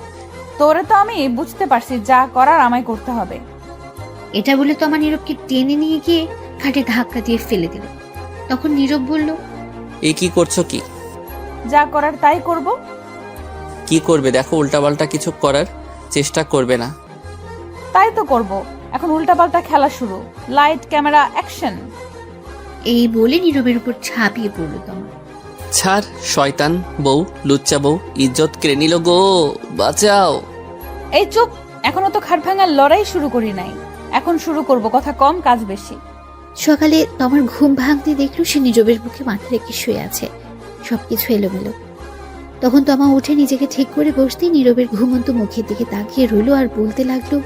তোরে তো আমি বুঝতে পারছি, যা করার আমায় করতে হবে। এটা বলে তমা নীরবকে টেনে নিয়ে গিয়ে খাটে ধাক্কা দিয়ে ফেলে দিল। তখন নীরব বলল, এই কি করছো? কি যা করার তাই করব। কি করবে? দেখো, উল্টাপাল্টা কিছু করার চেষ্টা করবে না। তাই তো করব। এখন উল্টাপাল্টা খেলা শুরু। Light camera action. এই বলে নীরবের উপর ঝাঁপিয়ে পড়ল তমা। ছাড়, শয়তান বউ, লুচ্চা বউ, ইজ্জত কেড়ে নিল গো, বাঁচাও। এই চুপ, এখনো তো খাট ভাঙার লড়াই শুরু করি নাই। এখন শুরু করব, কথা কম কাজ বেশি। সকালে তমার ঘুম ভাঙতে দেখলো সে নীরবের বুকে মাথা রেখে শুয়ে আছে, সবকিছু এলোমেলো। তখন তমা উঠে নিজেকে ঠিক করে বসতেই নীরবের ঘুমন্ত মুখের দিকে তাকিয়ে রইল আর বলতে লাগলো,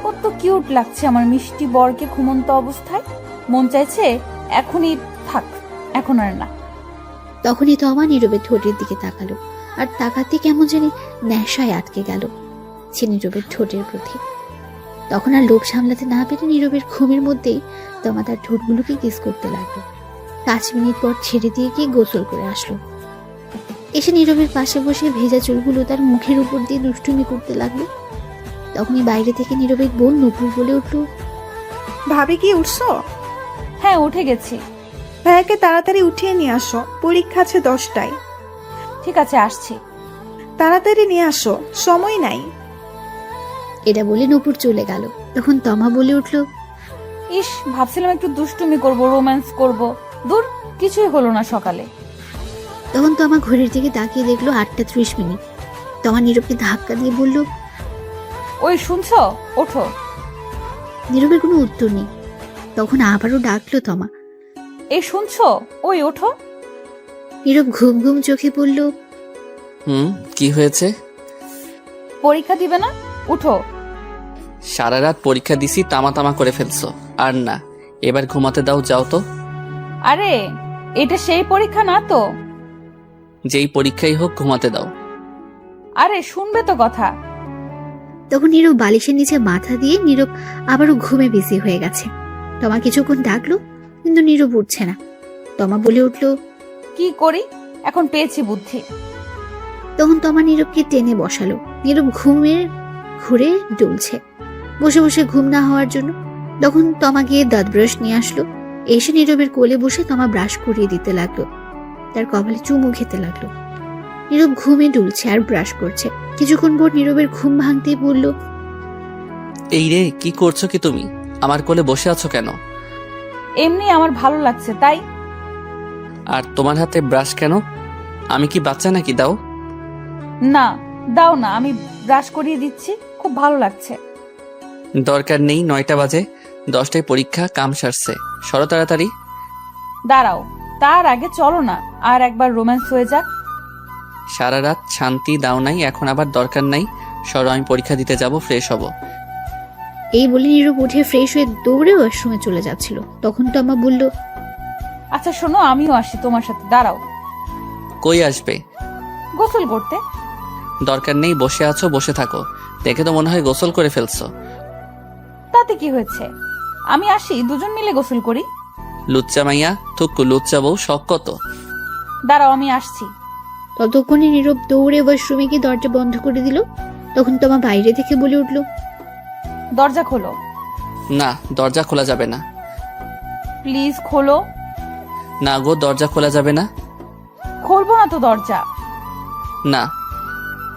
কত কিউট লাগছে আমার মিষ্টি বরকে ঘুমন্ত অবস্থায়। মন চাইছে এখনই থাক, এখন আর না। তখনই তমা নীরবের ঠোঁটের দিকে তাকালো আর তাকাতে কেমন জানি নেশায় আটকে গেল সে নীরবের ঠোঁটের প্রতি। তখন আর লোভ সামলাতে না পেরে নীরবের ঘুমের মধ্যেই তমা তার ঠোঁটগুলোকে কিস করতে লাগলো। 5 মিনিট পর ছেড়ে দিয়ে গিয়ে গোসল করে আসলো। এসে নীরবের পাশে বসে ভেজা চুলগুলো তার মুখের উপর দিয়ে দুষ্টুমি করতে লাগলো। তখনই বাইরে থেকে নীরবের বোন নুপুর বলে উঠল, ভাবি কি উঠছো? হ্যাঁ, উঠে গেছি। ভাইয়াকে তাড়াতাড়ি উঠিয়ে নিয়ে আসো, পরীক্ষা আছে 10টায়। ঠিক আছে, আসছি। তাড়াতাড়ি নিয়ে আসো, সময় নাই। এটা বলে নুপুর চলে গেল। তখন তমা বলে উঠল, ইস, ভাবছিলাম একটু দুষ্টুমি করব, রোম্যান্স করব। দূর, কিছুই হলো না সকালে। তখন তমা ঘড়ির দিকে তাকিয়ে দেখলো 8টা 30 মিনিট। তমা নীরবকে ধাক্কা দিয়ে বলল, ওই শুনছো, ওঠো। নীরবের কোনো উত্তর নেই। তখন আবারও ডাকলো তমা। এই শুনছো, ওই ওঠো। নীরব ঘুম ঘুম চোখে বলল, কি হয়েছে? পরীক্ষা দিবে না? উঠো। সারা রাত পরীক্ষা দিছি, তামা তামা করে ফেলছো। আর না, এবার ঘুমাতে দাও, যাও তো। আরে, এটা সেই পরীক্ষা না তো। যেই পরীক্ষাই হোক, ঘুমাতে দাও। আরে, শুনবে তো কথা। তখন নীরব বালিশের নিচে মাথা দিয়ে নীরব আবারও ঘুমে বিজি হয়ে গেছে। তমা কিছুক্ষণ ডাকলো, কিন্তু নীরব উঠছে না। তমা বলে উঠল, কি করি, এখন পেয়েছি বুদ্ধি। তখন তমা নীরবকে টেনে বসালো। নীরব ঘুমের ঘুরে ডুলছে, বসে বসে ঘুম না হওয়ার জন্য। তখন তমা গিয়ে দাঁত ব্রাশ নিয়ে আসলো। এসে নীরবের কোলে বসে তমা ব্রাশ করিয়ে দিতে লাগলো, তার কপালে চুমু খেতে লাগলো। নীরব ঘুমে ডুলছে আর ব্রাশ করছে। কিছুক্ষণ পর নীরবের ঘুম ভাঙতেই বলল, এই রে, কি করছো কি তুমি? আমার কোলে বসে আছো কেন? এমনি আমার ভালো লাগছে তাই। আর তোমার হাতে ব্রাশ কেন? আমি কি বাচ্চা নাকি? দাও। না, দাও না, আমি ব্রাশ করিয়ে দিচ্ছি, খুব ভালো লাগছে। দরকার নেই, 9টা বাজে, 10টায় পরীক্ষা, কাম সারছে। সরো তাড়াতাড়ি। দাঁড়াও, তার আগে চলো না, আর একবার রোম্যান্স হয়ে যাক। সারা রাত শান্তি দাও নাই, এখন আবার দরকার নাই। সরো, আমি পরীক্ষা দিতে যাব, ফ্রেশ হব। এই বলে নীরব উঠে ফ্রেশ হয়ে দৌড়ে ওয়াশরুমে চলে যাচ্ছিল। তখন তমা বলল, আচ্ছা শোনো, আমিও আসি তোমার সাথে। দাঁড়াও। কই আসবে? গোসল করতে। দরকার নেই, বসে আছো, বসে থাকো। দেখে তো মনে হয় গোসল করে ফেলছো। তাতে কি হয়েছে, আমি আসি, দুজন মিলে গোসল করি। লুচ্চা মাইয়া, থুক্কু, লুচ্চা বউ, শখ কত। দাঁড়াও, আমি আসছি। ততক্ষণে নীরব দৌড়ে ওয়াশরুমে গিয়ে দরজা বন্ধ করে দিল। তখন তমা বাইরে থেকে বলে উঠল, দরজা খোলো। না, দরজা খোলা যাবে না। প্লিজ খোলো। না গো, দরজা খোলা যাবে না। খুলবো না তো দরজা। না।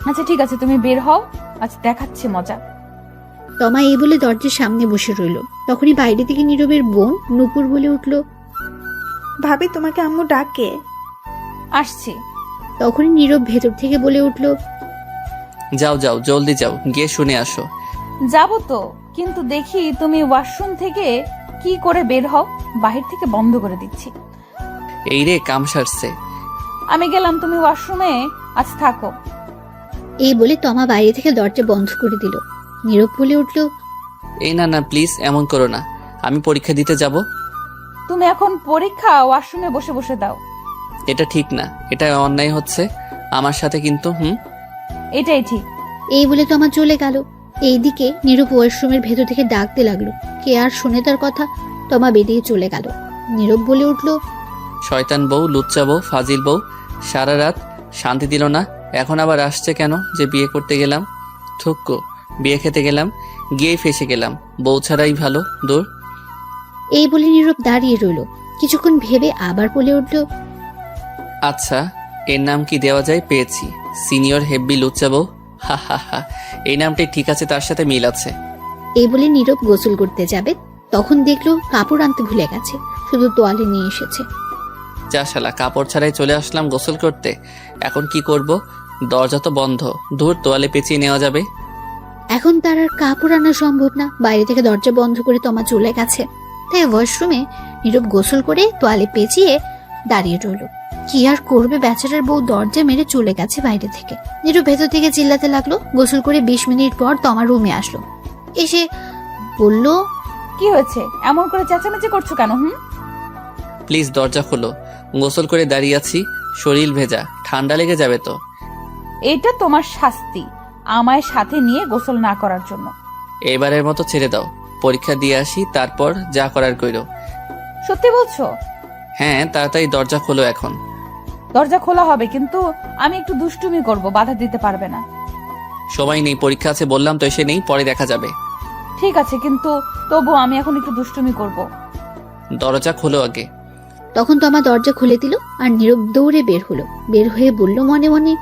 আচ্ছা ঠিক আছে, তুমি বের হও, আজ দেখাচ্ছি মজা। তমা এই বলে দরজার সামনে বসে রইল। তখনই বাইরে থেকে নীরবের বোন নুপুর বলে উঠল, ভাবি তোমাকে আম্মু ডাকে। আসছি। তখনই নীরব ভেতর থেকে বলে উঠল, যাও যাও, জলদি যাও, গিয়ে শুনে আসো। যাবো তো, কিন্তু দেখি তুমি ওয়াশরুম থেকে কি করে বের হও, বাহির থেকে বন্ধ করে দিচ্ছি। এই রে, কাম সারছে। আমি গেলাম, তুমি ওয়াশরুমে আজ থাকো। এই বলে তমা বাইরে থেকে দরজা বন্ধ করে দিল। নীরব বলে উঠল, এই না না, প্লিজ এমন করো না, আমি পরীক্ষা দিতে যাব। তুমি এখন পরীক্ষা ওয়াশরুমে বসে বসে দাও। এটা ঠিক না, এটা অন্যায় হচ্ছে আমার সাথে কিন্তু। এটাই ঠিক। এই বলে তমা চলে গেল। এইদিকে নীরব ওয়াশরুমের ভেতর থেকে ডাকতে লাগলো। কে আর শুনে তার কথা। তমা বেরিয়ে চলে গেল। নীরব বলে উঠল, শয়তান বউ, লুচ্চা বউ, ফাজিল বউ, সারা রাত শান্তি দিল না, এখন আবার আসছে কেন যে বিয়ে করতে গেলাম। থুক্কু, বিয়ে খেতে গেলাম, গিয়েই ফেসে গেলাম। বউ ছাড়াই ভালো, দূর। এই বলে নীরব দাঁড়িয়ে রইল। কিছুক্ষণ ভেবে আবার বলে উঠল, আচ্ছা, এর নাম কি দেওয়া যায়? পেয়েছি, সিনিয়র হেব্বি লুচ্চা বউ। হা হা হা, এই নামটাই ঠিক আছে, তার সাথে মিল আছে। এই বলে নীরব গোসল করতে যাবে। তখন দেখলো কাপড় আনতে ভুলে গেছে, শুধু তোয়ালে নিয়ে এসেছে। যা শালা, কাপড় ছাড়াই চলে আসলাম গোসল করতে। এখন কি করব? দরজা তো বন্ধ, ধুর, তোয়ালে পেঁচিয়ে নেওয়া যাবে। এখন তার আর কাপড় আনা সম্ভব না। বাইরে থেকে দরজা বন্ধ করে তমা চলে গেছে। তাই ওয়াশরুমে নীরব গোসল করে তোয়ালে পেঁচিয়ে দাঁড়িয়ে রইল। কি আর করবে, বেচারার বউ দরজা মেরে চলে গেছে বাইরে থেকে। নীরব ভেতর থেকে চিল্লাতে লাগলো। গোসল করে 20 মিনিট পর তমা রুমে আসলো। এসে বলল, কি হয়েছে, এমন করে চেঁচামেচি করছো কেন? প্লিজ দরজা খোলো, গোসল করে দাঁড়িয়ে আছি, শরীর ভেজা, ঠান্ডা লেগে যাবে তো। এটা তোমার শাস্তি, আমায় সাথে নিয়ে গোসল না করার জন্য। এবারের মতো ছেড়ে দাও, পরীক্ষা দিয়ে আসি, তারপর যা করার কইরো। সত্যি বলছো? হ্যাঁ, তাড়াতাড়ি দরজা খোলো এখন। দরজা খোলা হবে, কিন্তু আমি একটু দুষ্টুমি করব, বাধা দিতে পারবে না? সময় নেই, পরীক্ষা আছে বললাম তো, এসে নেই, পরে দেখা যাবে। ঠিক আছে, কিন্তু তবু আমি এখন একটু দুষ্টুমি করব। দরজা খোলো আগে। তখন তমা দরজা খুলে দিল আর নীরব দৌড়ে বের হলো। বের হয়ে বলল মনে মনে,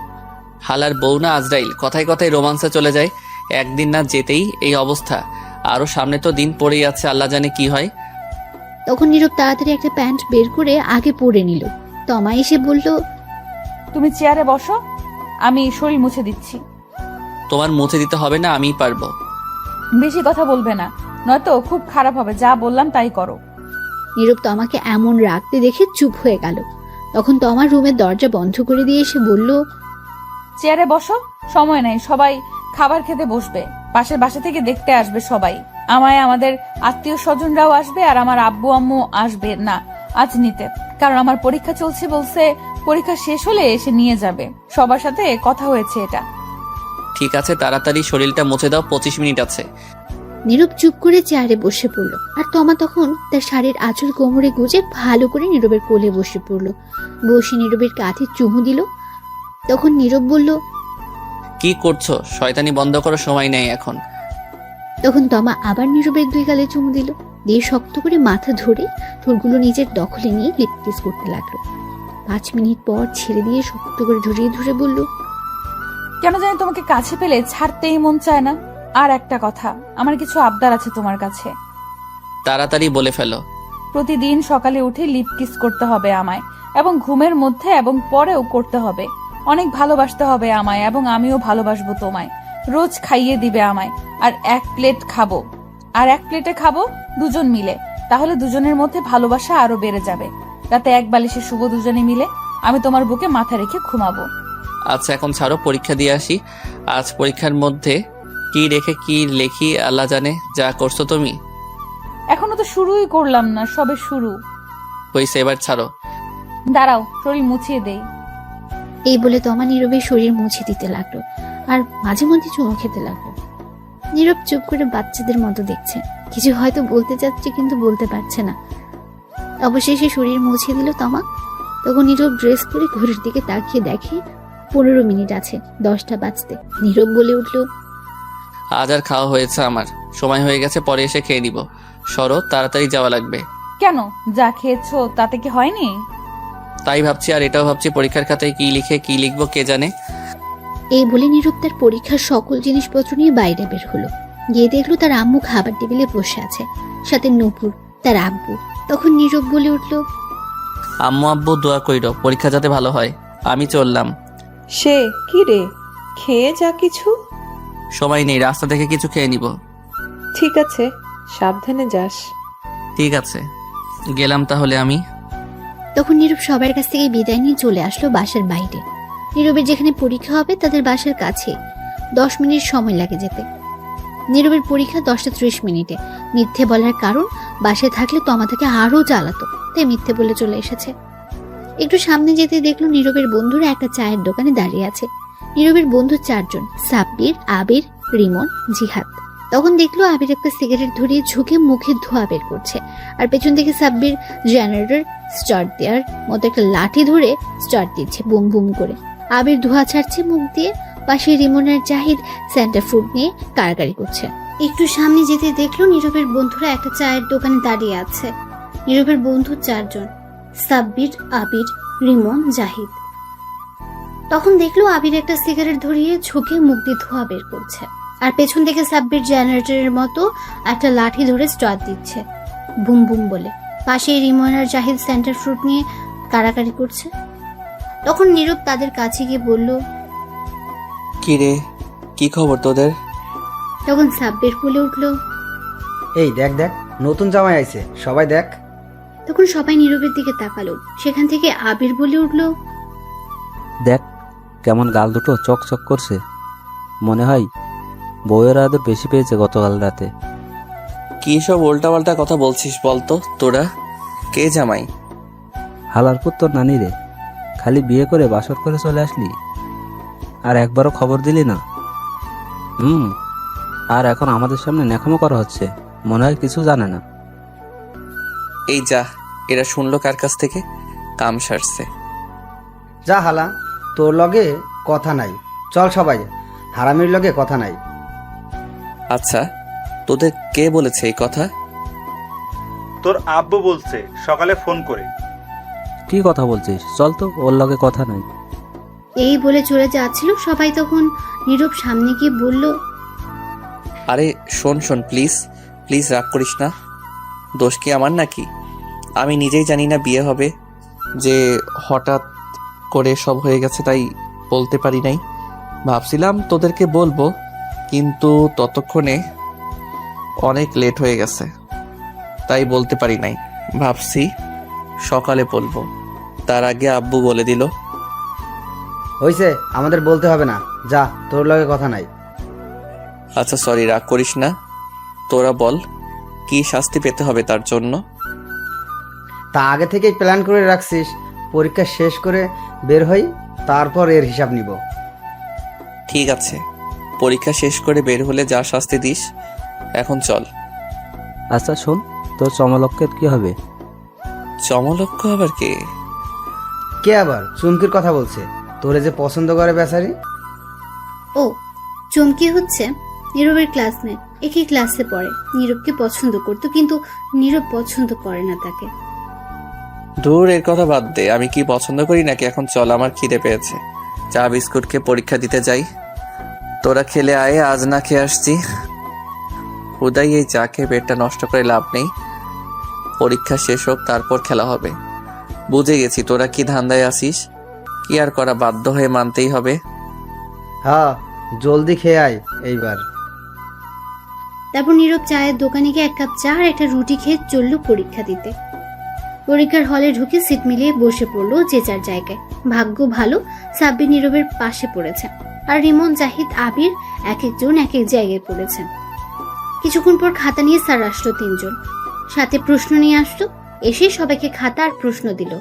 হালার বউ না আজরাইল, কথায় কথায় রোমান্সে চলে যায়। একদিন না যেতেই এই অবস্থা, আরো সামনে তো দিন পড়েই আছে, আল্লাহ জানে কি হয়। তখন নীরব তাড়াতাড়ি একটা প্যান্ট বের করে আগে পরে নিল। তমা এসে বলল, তুমি চেয়ারে বসো, আমি শরীর মুছে দিচ্ছি। তোমার মুছে দিতে হবে না, আমিই পারবো। বেশি কথা বলবে না, নয়তো খুব খারাপ হবে। যা বললাম তাই করো। নীরব তমাকে এমন রাখতে দেখে চুপ হয়ে গেল। তখন তমার রুমের দরজা বন্ধ করে দিয়ে এসে বলল, চেয়ারে বসো, সময় নেই, সবাই খাবার খেতে বসবে। পাশের বাসা থেকে দেখতে আসবে সবাই আমায়, আমাদের আত্মীয় স্বজনরাও আসবে, আর আমার আব্বু আম্মু আসবে না আজ নিতে, কারণ আমার পরীক্ষা চলছে বলছে, পরীক্ষা শেষ হলে এসে নিয়ে যাবে। সবার সাথে কথা হয়েছে এটা। ঠিক আছে, তাড়াতাড়ি শরীরটা মুছে দাও, 25 মিনিট আছে। নীরব চুপ করে চেয়ারে বসে পড়ল। আর তমা তখন তার শাড়ির আঁচল কোমরে গুজে ভালো করে নীরবের কোলে বসে পড়ল। বসে নীরবের কাঁধে চুমু দিল। তখন নীরব বলল, কি করছো? শয়তানি বন্ধ করো, সময় নেই এখন। তখন তমা আবার নীরবের দুই গালে চুমু দিল, দিয়ে শক্ত করে মাথা ধরে ঠোঁটগুলো নিজের দখলে নিয়ে লিপ কিস করতে লাগলো। 5 মিনিট পর ছেড়ে দিয়ে শক্ত করে জড়িয়ে ধরে বলল, কেন জানি তোমাকে কাছে পেলে ছাড়তেই মন চায় না। আর একটা কথা, আমার কিছু আবদার আছে তোমার কাছে। তাড়াতাড়ি বলে ফেলো। প্রতিদিন সকালে উঠে লিপ কিস করতে হবে আমায়, এবং ঘুমের মধ্যে এবং পরেও করতে হবে। অনেক ভালোবাসতে হবে আমায়, এবং আমিও ভালোবাসবো তোমায়। রোজ খাইয়ে দিবে আমায়, আর 1 প্লেট খাবো, আর 1 প্লেটে খাবো দুজন মিলে। তাহলে দুজনের মধ্যে ভালোবাসা আরো বেড়ে যাবে। রাতে 1 বালিশে শুভ দুজনে মিলে। আমি তোমার বুকে মাথা রেখে ঘুমাবো। আচ্ছা, এখন ছাড়ো, পরীক্ষা দিয়ে আসি। আজ পরীক্ষার মধ্যে কি রেখে কি লেখি আল্লাহ জানে। যা করছো তুমি। এখনো তো শুরুই করলাম না, সবে শুরু। হইছে, এবার ছাড়ো। দাঁড়াও, শরীর মুছিয়ে দেই। এই বলে তমা নীরবের শরীর মুছে দিতে লাগলো আর মাঝে মধ্যে চুমু খেতে লাগলো। নীরব চুপ করে বাচ্চাদের মতো দেখছে, কিছু হয়তো বলতে চাচ্ছে কিন্তু বলতে পারছে না। অবশেষে শরীর মুছে দিল তমা। তখন নীরব ড্রেস পরে ঘড়ির দিকে তাকিয়ে দেখে 15 মিনিট আছে 10টা বাজতে। নীরব বলে উঠল, আজ আর খাওয়া হয়েছে আমার, সময় হয়ে গেছে, পরে এসে খেয়ে নিব। সরো, তাড়াতাড়ি যাওয়া লাগবে। কেন? যা খেয়েছো তাতে কি হয়নি? তাই ভাবছি, আর এটাও ভাবছি পরীক্ষার খাতায় কি লিখে কি লিখবো কে জানে। এই বলে নীরব তার পরীক্ষার সকল জিনিসপত্র নিয়ে বাইরে বের হলো। গিয়ে দেখলো তার আম্মু খাবার টেবিলে বসে আছে, সাথে নূপুর তার আব্বু। তখন নীরব বলে উঠল, আম্মু আব্বু দোয়া কইরো, পরীক্ষা যাতে ভালো হয়। আমি চললাম। সে কি রে, খেয়ে যা কিছু। সময় নেই, রাস্তা থেকে কিছু খেয়ে নিব। ঠিক আছে, সাবধানে যাস। ঠিক আছে, গেলাম তাহলে আমি। তখন নীরব সবার কাছ থেকে বিদায় নিয়ে চলে আসলো বাসার বাইরে। নীরবের যেখানে পরীক্ষা হবে তাদের বাসার কাছে 10 মিনিট সময় লাগে যেতে। নীরবের পরীক্ষা 10:30 মিনিটে। মিথ্যে বলার কারণ, বাসায় থাকলে তমা তাকে আরো জ্বালাতো, তাই মিথ্যে বলে চলে এসেছে। একটু সামনে যেতে দেখলো নীরবের বন্ধুরা একটা চায়ের দোকানে দাঁড়িয়ে আছে। নীরবের বন্ধু 4 জন, সাব্বির, আবির, রিমন, জিহাদ। তখন দেখলো আবির একটা সিগারেট ধরিয়ে ঝুঁকে মুখে ধোঁয়া বের করছে, আর পেছন থেকে সাব্বির জেনারেটর স্টার্ট দেওয়ার মতো একটা লাঠি ধরে স্টার্ট দিচ্ছে বুম বুম করে। আবির ধোঁয়া ছাড়ছে মুখ দিয়ে। পাশে রিমন আর জাহিদ সেন্টার ফুড নিয়ে কারাকারি করছে। একটু সামনে যেতে দেখলো নীরবের বন্ধুরা একটা চায়ের দোকানে দাঁড়িয়ে আছে। নীরবের বন্ধু 4 জন, সাব্বির, আবির, রিমন, জাহিদ। তখন দেখলো আবির একটা সিগারেট ধরিয়ে ঝুঁকে মুখ দিয়ে ধোঁয়া বের করছে, আর পেছন থেকে সাব্বির জেনারেটরের মতো একটা লাঠি ধরে স্টার্ট দিচ্ছে বুম বুম বলে। পাশে রিমন আর জাহিদ সেন্টার ফ্রুট নিয়ে কারাকারি করছে। তখন নীরব তাদের কাছে গিয়ে বলল, কি রে, কি খবর তোদের? তখন সাব্বির বলে উঠল, এই দেখ দেখ, নতুন জামাই আইছে, সবাই দেখ। তখন সবাই নীরবের দিকে তাকালো। সেখান থেকে আবির বলে উঠল, দেখ কেমন গাল দুটো চকচক করছে, মনে হয় বউয়ের আদর বেশি পেয়েছে গতকাল রাতে। কি সব উল্টাপাল্টা কথা বলছিস বলতো তোরা? কে জামাই? হালারপুর তোর নানি রে, খালি বিয়ে করে বাসর করে চলে আসলি। আর একবারও খবর দিলি না। আর এখন আমাদের সামনে ন্যাকামো করা হচ্ছে, মনে হয় কিছু জানে না। এই যা, এরা শুনলো কার কাছ থেকে? কাম সারছে। যা হালা, তোর লগে কথা নাই। চল সবাই, হারামির লগে কথা নাই। আচ্ছা, তোদের কে বলেছে এই কথা? তোর আব্বু বলছে সকালে ফোন করে। কি কথা বলছিস? চল তো, ওর লগে কথা নাই। এই বলে চলে যাচ্ছিল, সবাই তখন নীরব সামনে গিয়ে বলল, আরে শোন শোন, প্লিজ প্লিজ রাগ করিস না। দোষ কি আমার নাকি? আমি নিজেই জানি না বিয়ে হবে, যে হঠাৎ করে সব হয়ে গেছে তাই বলতে পারি নাই। ভাবছিলাম তোদেরকে বলবো, কিন্তু ততক্ষণে অনেক লেট হয়ে গেছে, তাই বলতে পারি নাই। ভাবছি সকালে বলবো, তার আগে আব্বু বলে দিল। হইছে, আমাদের বলতে হবে না, যা, তোর লগে কথা নাই। আচ্ছা সরি, রাগ করিস না। তোরা বল, কি শাস্তি পেতে হবে তার জন্য? তা আগে থেকেই প্ল্যান করে রাখছিস, পরীক্ষা শেষ করে বের হই, তারপর এর হিসাব নিব। ঠিক আছে, পরীক্ষা শেষ করে বের হলে যা শাস্তি দিস। এখন চল। আচ্ছা শোন, তোর চমলকের কি হবে? চমলক্ষ আবার কে? কে আবার? চুমকির কথা বলছে, তোরে যে পছন্দ করে বেচারি। ও, চমকি হচ্ছে নীরবের ক্লাসমেট, একই ক্লাসে পড়ে। নীরবকে পছন্দ করতো, কিন্তু নীরব পছন্দ করে না তাকে। দূর, এর কথা বাদ দে। আমি কি পছন্দ করি নাকি? এখন চল, আমার খিদে পেয়েছে। চা বিস্কুট খেয়ে পরীক্ষা দিতে যাই। তোরা খেলে আয়, আজ না খেয়ে আসছি। উদয়, এই চা খেয়ে পেটটা নষ্ট করে লাভ নেই। পরীক্ষা শেষ হোক, তারপর খেলা হবে। বুঝে গেছি তোরা কি ধান্দায় আসিস। কি আর করা, বাধ্য হয়ে মানতেই হবে। হ্যাঁ, জলদি খেয়ে আয় এইবার। তারপর নীরব চায়ের দোকানে গিয়ে 1 কাপ চা আর একটা রুটি খেয়ে চলল পরীক্ষা দিতে। পরীক্ষার হলে ঢুকে সিট মিলিয়ে বসে পড়লো যে যার জায়গায়। ভাগ্য ভালো, সাব্বির নীরবের পাশে পড়েছে, আর রিমন, জাহিদ, আবির এক একজন এক এক জায়গায় পড়েছেন। কিছুক্ষণ পর খাতা নিয়ে স্যার আসলো 3 জন, সাথে প্রশ্ন নিয়ে আসলো। এসে সবাইকে খাতা আর প্রশ্ন দিল।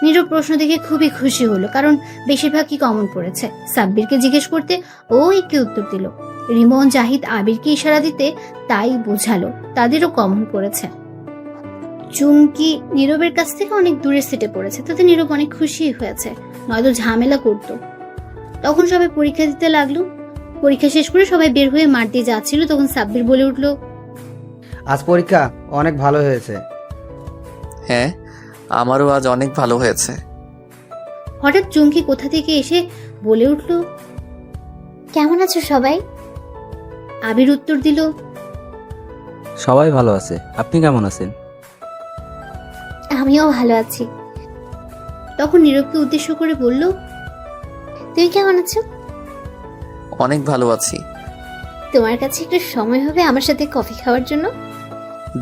নীরব প্রশ্ন দেখে খুবই খুশি হলো, কারণ বেশিরভাগই কমন পড়েছে। সাব্বিরকে জিজ্ঞেস করতে ও একটি উত্তর দিল। রিমন, জাহিদ, আবিরকে ইশারা দিতে তাই বোঝালো তাদেরও কমন পড়েছে। চুমকি নীরবের কাছ থেকে অনেক দূরের সিটে পড়েছে, তাতে নীরব অনেক খুশি হয়েছে, নয়তো ঝামেলা করতো। তখন সবাই পরীক্ষা দিতে লাগলো। পরীক্ষা শেষ করে সবাই বের হয়ে মাঠ দিয়ে যাচ্ছিল, তখন সাব্বির বলে উঠলো, আজ পরীক্ষা অনেক ভালো হয়েছে। হ্যাঁ, আমারও আজ অনেক ভালো হয়েছে। হঠাৎ চুমকি কোথা থেকে এসে বলে উঠলো, কেমন আছো সবাই? আবির উত্তর দিল, সবাই ভালো আছে, আপনি কেমন আছেন? আমিও ভালো আছি। তখন নীরবকে উদ্দেশ্য করে বলল, তুমি কেমন আছো? অনেক ভালো আছি। তোমার কাছে একটু সময় হবে আমার সাথে কফি খাওয়ার জন্য?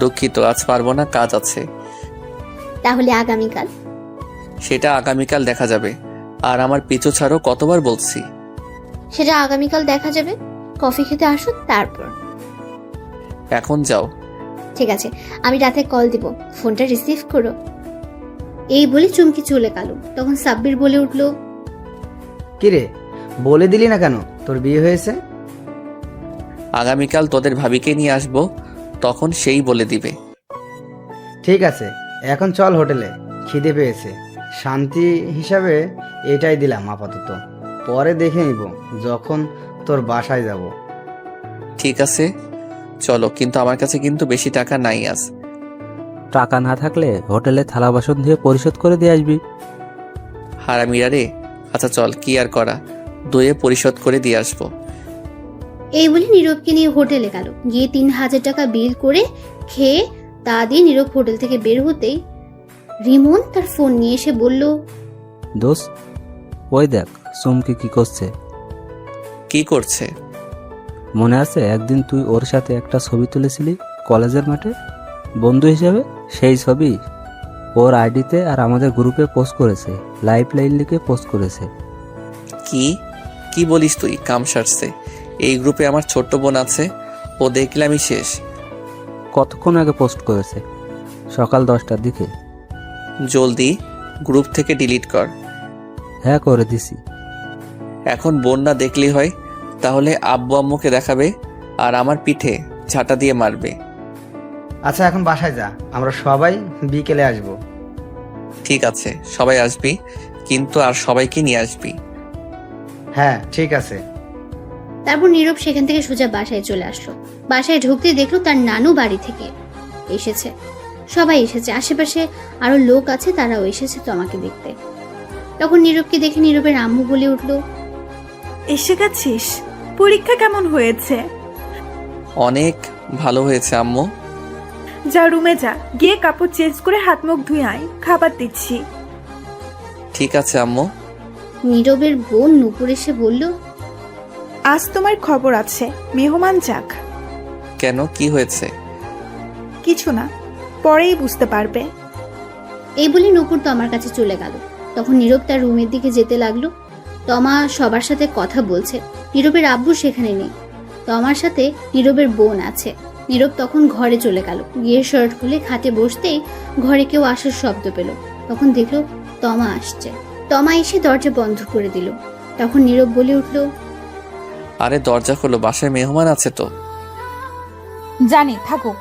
দুঃখিত, আজ পারবো না, কাজ আছে। তাহলে আগামীকাল? সেটা আগামীকাল দেখা যাবে। আর আমার পিছু ছাড়ো, কতবার বলছি। সেটা আগামীকাল দেখা যাবে, কফি খেতে আসো তারপর। এখন যাও। ঠিক আছে, আমি রাতে কল দিব, ফোনটা রিসিভ করো। এই বলে চুমকি চলে গেল। তখন সাব্বির বলে উঠলো, কিরে, বলে দিলি না কেন তোর বিয়ে হয়েছে? আগামীকাল তোদের ভাবিকে নিয়ে আসবো, তখন সেই বলে দিবে। ঠিক আছে, এখন চল হোটেলে, খিদে পেয়েছে। শান্তি হিসাবে এটাই দিলাম আপাতত, পরে দেখে নিব যখন তোর বাসায় যাব। ঠিক আছে চলো, কিন্তু আমার কাছে কিন্তু বেশি টাকা নাই আজ। টাকা না থাকলে হোটেলে থালা বাসন দিয়ে পরিশোধ করে দিয়ে আসবি। হারামিরা রে। আচ্ছা চল, কি আর করা, দুয়ে পরিশোধ করে দিয়ে আসবো। এই বলে নীরবকে নিয়ে হোটেলে গেল। গিয়ে 3000 টাকা বিল করে খেয়ে তা দিয়ে নীরব হোটেল থেকে বের হতেই রিমন তার ফোন নিয়ে এসে বলল, দোস্ত, ওই দেখ চুমকি কি করছে। কি করছে? মনে আছে একদিন তুই ওর সাথে একটা ছবি তুলেছিলি কলেজের মাঠে বন্ধু হিসেবে? সেই ছবি ওর আইডিতে আর আমাদের গ্রুপে পোস্ট করেছে, লাইভ লিখে পোস্ট করেছে। কি কি বলিস তুই? কাম সারছে। এই গ্রুপে আমার ছোট্ট বোন আছে, ও দেখলে আমি শেষ। কতক্ষণ আগে পোস্ট করেছে? সকাল 10টার দিকে। জলদি গ্রুপ থেকে ডিলিট কর। হ্যাঁ, করে দিছি। এখন বোন না দেখলেই হয়, তাহলে আব্বু আম্মুকে দেখাবে আর আমার পিঠে ঝাঁটা দিয়ে মারবে। আচ্ছা এখন বাসায় যা, আমরা সবাই বিকেলে আসবো। ঠিক আছে, সবাই আসবি, কিন্তু আর সবাইকে নিয়ে আসবি। হ্যাঁ ঠিক আছে। তারপর নীরব সেখান থেকে সোজা বাসায় চলে আসলো। বাসায় ঢুকতে দেখলো তার নানু বাড়ি থেকে এসেছে। সবাই এসেছে, আশেপাশে আরো লোক আছে, তারাও এসেছে তমাকে দেখতে। তখন নীরবকে দেখে নীরবের আম্মু বলে উঠলো, এসে গেছিস? পরীক্ষা কেমন হয়েছে? অনেক ভালো হয়েছে আম্মু। যা রুমে যা, গিয়ে কাপড় চেঞ্জ করে হাত মুখ ধুয়ে আয়, খাবার দিচ্ছি। ঠিক আছে আম্মু। নীরবের বোন নুপুর এসে বলল, আজ তোমার খবর আছে, মেহমান যাক। কেন, কি হয়েছে? কিছু না, পরেই বুঝতে পারবে। এই বলে নুপুর তমার কাছে চলে গেল। তখন নীরব তার রুমের দিকে যেতে লাগলো। তমা সবার সাথে কথা বলছে, নীরবের আব্বু সেখানে নেই। তমার সাথে নীরবের বোন আছে। নীরব তখন ঘরে চলে গেল। গিয়ে শার্ট খুলে খাটে বসতেই ঘরে কেউ আসার শব্দ পেল। তখন দেখলো তমা আসছে। তমা এসে দরজা বন্ধ করে দিল। তখন নীরব বলে উঠল, আরে দরজা খোলো, বাসায় মেহমান আছে তো। জানি, থাকুক,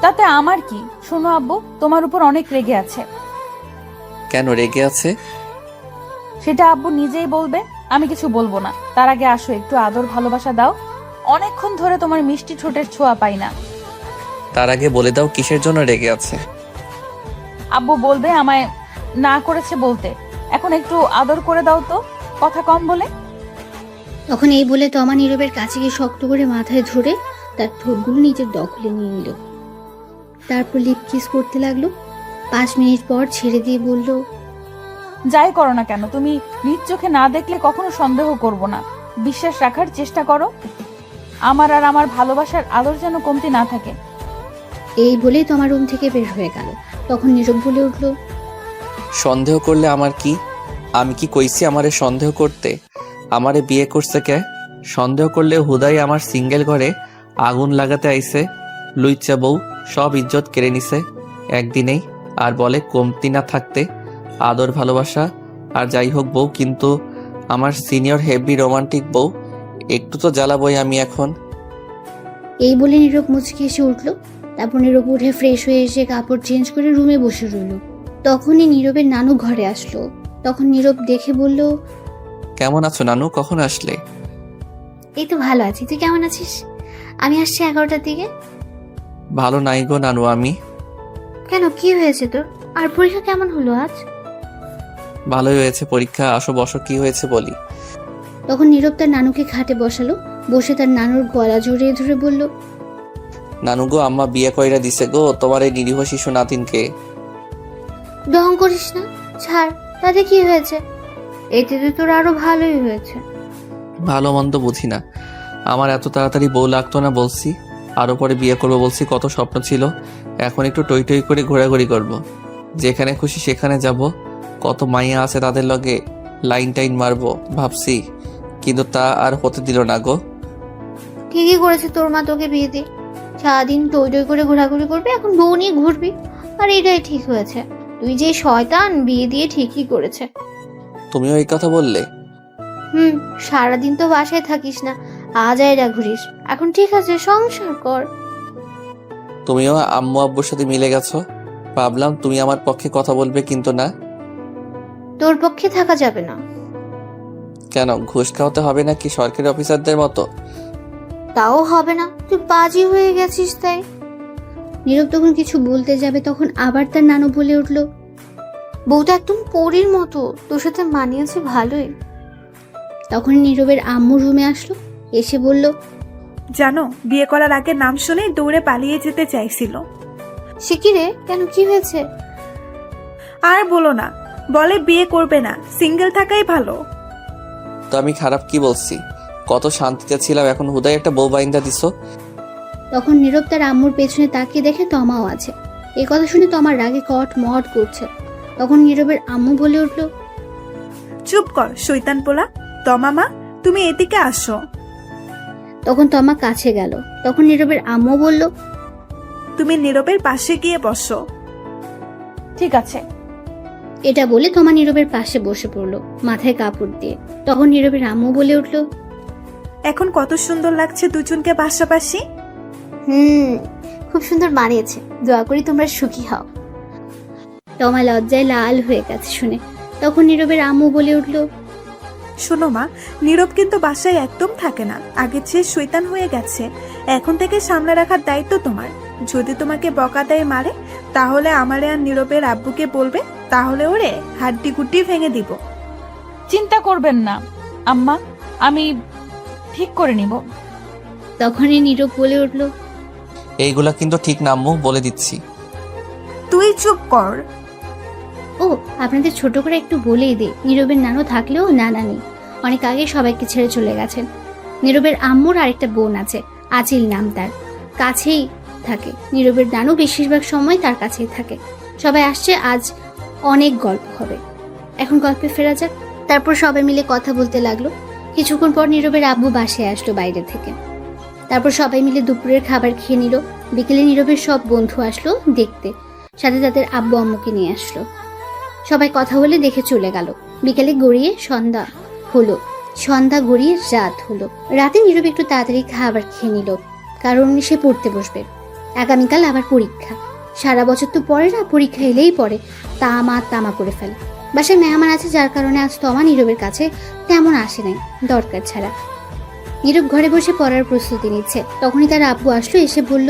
তাতে আমার কি। শোনো আব্বু, তোমার উপর অনেক রেগে আছে। কেন রেগে আছে? সেটা আব্বু নিজেই বলবে, আমি কিছু বলবো না। তার আগে আসো, একটু আদর ভালোবাসা দাও। অনেকক্ষণ ধরে তোমার মিষ্টি ঠোঁটের ছোঁয়া পাই না। তার আগে বলে দাও কিসের জন্য রেগে আছে। আব্বু বলবে আমায় না করেছে বলতে। এখন একটু আদর করে দাও তো, কথা কম বলে। তখন এই বলে তমা নীরবের কাছে গিয়ে শক্ত করে মাথায় ধরে তার ঠোঁটগুলো নিজের দখলে নিয়ে নিল। তারপর লিপ কিস করতে লাগলো। 5 মিনিট পর ছেড়ে দিয়ে বলল, যাই করো না কেন, তুমি নিজ চোখে না দেখলে কখনো সন্দেহ করব না। বিশ্বাস রাখার চেষ্টা করো। আমার আর আমার ভালোবাসার আদর যেন কমতি না থাকে। এই বলেই তোমার রুম থেকে বের হয়ে গেল। তখন নীরব বলে উঠল, সন্দেহ করলে আমার কি? আমি কি কইছি আমারে সন্দেহ করতে? আমারে বিয়ে করছে কে? সন্দেহ করলে হুদাই আমার সিঙ্গেল ঘরে আগুন লাগাতে আইছে। লুইচা বউ সব ইজ্জত কেড়ে নিছে একদিনেই। আর বলে কমতি না থাকতে আদর ভালোবাসা। আর যাই হোক বউ কিন্তু আমার সিনিয়র হেভি রোমান্টিক বউ, একটু তো জ্বালাবই আমি এখন। এই বলে নীরব মুচকি এসে উঠল। তারপর নীরব উঠে ফ্রেশ হয়ে এসে কাপড় চেঞ্জ করে রুমে বসে রইল। তখনই নীরবের নানু ঘরে আসলো। তখন নীরব দেখে বলল, কেমন আছো নানু, কখন আসলে? এই তো ভালো আছি, তুই কেমন আছিস? আমি আসছি 11টার দিকে। ভালো নাই গো নানু আমি। কেন, কি হয়েছে তোর? আর পরীক্ষা কেমন হলো আজ? ভালোই হয়েছে পরীক্ষা, আসো বসো, কি হয়েছে বলি। তখন নীরব তার নানুকে খাটে বসালো। বসে তার নানুর গলা জড়িয়ে ধরে বলল, নানু গো, আম্মা বিয়ে কইরা দিছে গো তোমার এই নিরীহ শিশু নাতিনকে। ঢং করিস না, ছাড়। তাতে কি হয়েছে? এতে তো তোর আরো ভালোই হয়েছে। ভালো মন্দ বুঝি না, আমার এত তাড়াতাড়ি বউ লাগতো না বলছি। আরো পরে বিয়ে করবো বলছি, কত স্বপ্ন ছিল। এখন একটু টই টই করে ঘোরাঘুরি করব। যেখানে খুশি সেখানে যাব। কত মাইয়া আছে তাদের লগে লাইন টাইন মারবো ভাবছি, কিন্তু তা আর হতে দিল না গো। ঠিকই করেছে তোর মা তোকে বিয়ে দিয়ে। সারাদিন টই টই করে ঘোরাঘুরি করবি, এখন বউ নিয়ে ঘুরবি। আর এটাই ঠিক হয়েছে। তুই যে শয়তান, বিয়ে দিয়ে ঠিকই করেছে। তুমিও এই কথা বললে? সারাদিন তো বাসায় থাকিস না, আজ আয়রা ঘুরিস। এখন ঠিক আছে, সংসার কর। তুমিও আম্মু আব্বুর সাথে মিলে গেছো। ভাবলাম তুমি আমার পক্ষে কথা বলবে, কিন্তু না। তোর পক্ষে থাকা যাবে না। কেন, ঘুষ খাওয়াতে হবে নাকি সরকারি অফিসারদের মতো? তাও হবে না, তুই বাজি হয়ে গেছিস তাই। নীরব তখন কিছু বলতে যাবে, তখন আবার তার নানু বলে উঠল, বউটা একদম পরীর মতো, তোর সাথে মানিয়েছে ভালোই। তখন নীরবের আম্মু রুমে আসলো। এসে বলল, জানো, বিয়ে করার আগে নাম শুনে দৌড়ে পালিয়ে যেতে চাইছিল। সে কি রে, কেন, কি হয়েছে? আর বলো না, বলে বিয়ে করবে না, সিঙ্গেল থাকাই ভালো। তো আমি খারাপ কি বলছি? কত শান্তিতে ছিলাম, এখন হুদাই একটা বউ বাইন্দা দিছো। তখন নীরব তার আম্মুর পেছনে তাকিয়ে দেখে তমাও আছে। এই কথা শুনে তমার রাগে কট মট করছে। তখন নীরবের আম্মু বলে উঠল, চুপ কর শৈতান পোলা। তমামা, তুমি এদিকে আসো। তখন তমা কাছে গেল। তখন নীরবের আম্মু বলল, তুমি নীরবের পাশে গিয়ে বসো। ঠিক আছে। এটা বলে তমা নীরবের পাশে বসে পড়লো মাথায় কাপড় দিয়ে। তখন নীরবের আম্মু বলে উঠল, এখন কত সুন্দর লাগছে দুজনকে পাশাপাশি। খুব সুন্দর মানিয়েছে, দোয়া করি তোমরা সুখী হও। তমা লজ্জায় লাল হয়ে গেছে শুনে। তখন নীরবের আম্মু বলে উঠল, শোনো মা, নীরব কিন্তু বাসায় একদম থাকে না, আগের চেয়ে শয়তান হয়ে গেছে। এখন থেকে সামনে রাখার দায়িত্ব তোমার। যদি তোমাকে বকা দেয় মারে, তাহলে আমারে আর নীরবের আব্বুকে বলবে, তাহলে ওরে হাড্ডি গুড্ডি ভেঙে দিব। চিন্তা করবেন না আম্মা, আমি ঠিক করে নিব। তখনই নীরব বলে উঠল, এইগুলা কিন্তু ঠিক না আম্মু, বলে দিচ্ছি। তুই চুপ কর। ও আপনাদের ছোট করে একটু বলেই দে, নীরবের নানু থাকলেও নানা নেই, অনেক আগে সবাইকে ছেড়ে চলে গেছেন। নীরবের আম্মুর আরেকটা বোন আছে, আচিল নাম তার, কাছেই থাকে। নীরবের নানু বেশিরভাগ সময় তার কাছেই থাকে। সবাই আসছে, আজ অনেক গল্প হবে। এখন গল্পে ফেরা যাক। তারপর সবাই মিলে কথা বলতে লাগলো। কিছুক্ষণ পর নীরবের আব্বু বাসায় আসলো বাইরে থেকে। তারপর সবাই মিলে দুপুরের খাবার খেয়ে নিল। বিকেলে নীরবের সব বন্ধু আসলো দেখতে, সাথে তাদের আব্বু আম্মুকে নিয়ে আসলো। সবাই কথা বলে দেখে চলে গেল। বিকেলে গড়িয়ে সন্ধ্যা হলো, সন্ধ্যা গড়িয়ে রাত হলো। রাতে নীরব একটু তাড়াতাড়ি খাবার খেয়ে নিল, কারণ সে পড়তে বসবে। আগামীকাল আবার পরীক্ষা। সারা বছর তো পড়ে না, পরীক্ষা এলেই পড়ে তামা করে ফেলে। বাসায় মেহমান আছে, যার কারণে আজ তমা নীরবের কাছে তেমন আসে নাই দরকার ছাড়া। নীরব ঘরে বসে পড়ার প্রস্তুতি নিচ্ছে। তখনই তার আব্বু আসলো, এসে বলল,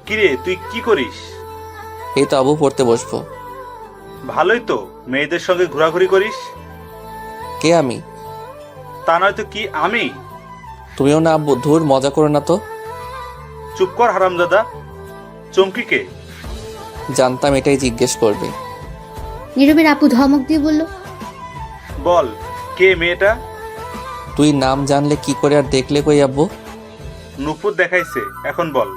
কিরে তুই কি করিস? এই তো আবু, পড়তে বসবো। ভালোই তো, মেয়েদের সঙ্গে ঘোরাঘুরি করিস। কে আমি? তা নয় তো কি আমি? তুমিও না আব্বু, ধুর মজা করো না তো। চুপ কর হারামজাদা। চমকিকে? জানতাম এটাই জিজ্ঞেস করবে। নীরবের আপু ধমক দিয়ে বলল, বল, কে মেয়েটা? তুই নাম জানলে কি করে আর দেখলে কই আব্বু? নুপুর দেখাইছে, এখন বল।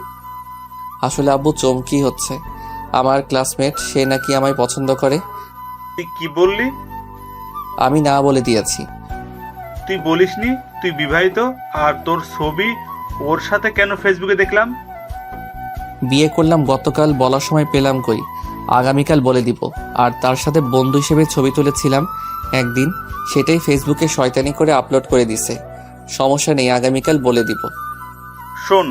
আসলে আব্বু চমকি হচ্ছে, আমার ক্লাসমেট, সে নাকি আমায় পছন্দ করে। তুই কি বললি? আমি না বলে দিয়েছি। তুই বলিসনি তুই বিবাহিত, আর তোর ছবি ওর সাথে কেন ফেসবুকে দেখলাম? বিয়ে করলাম গতকাল, বলার সময় পেলাম কই, আগামীকাল বলে দিব। আর তার সাথে বন্ধু হিসেবে ছবি তুলেছিলাম একদিন, সেটাই ফেসবুকে শয়তানি করে আপলোড করে দিছে। সমস্যা নেই, আগামীকাল বলে দিব। শোন,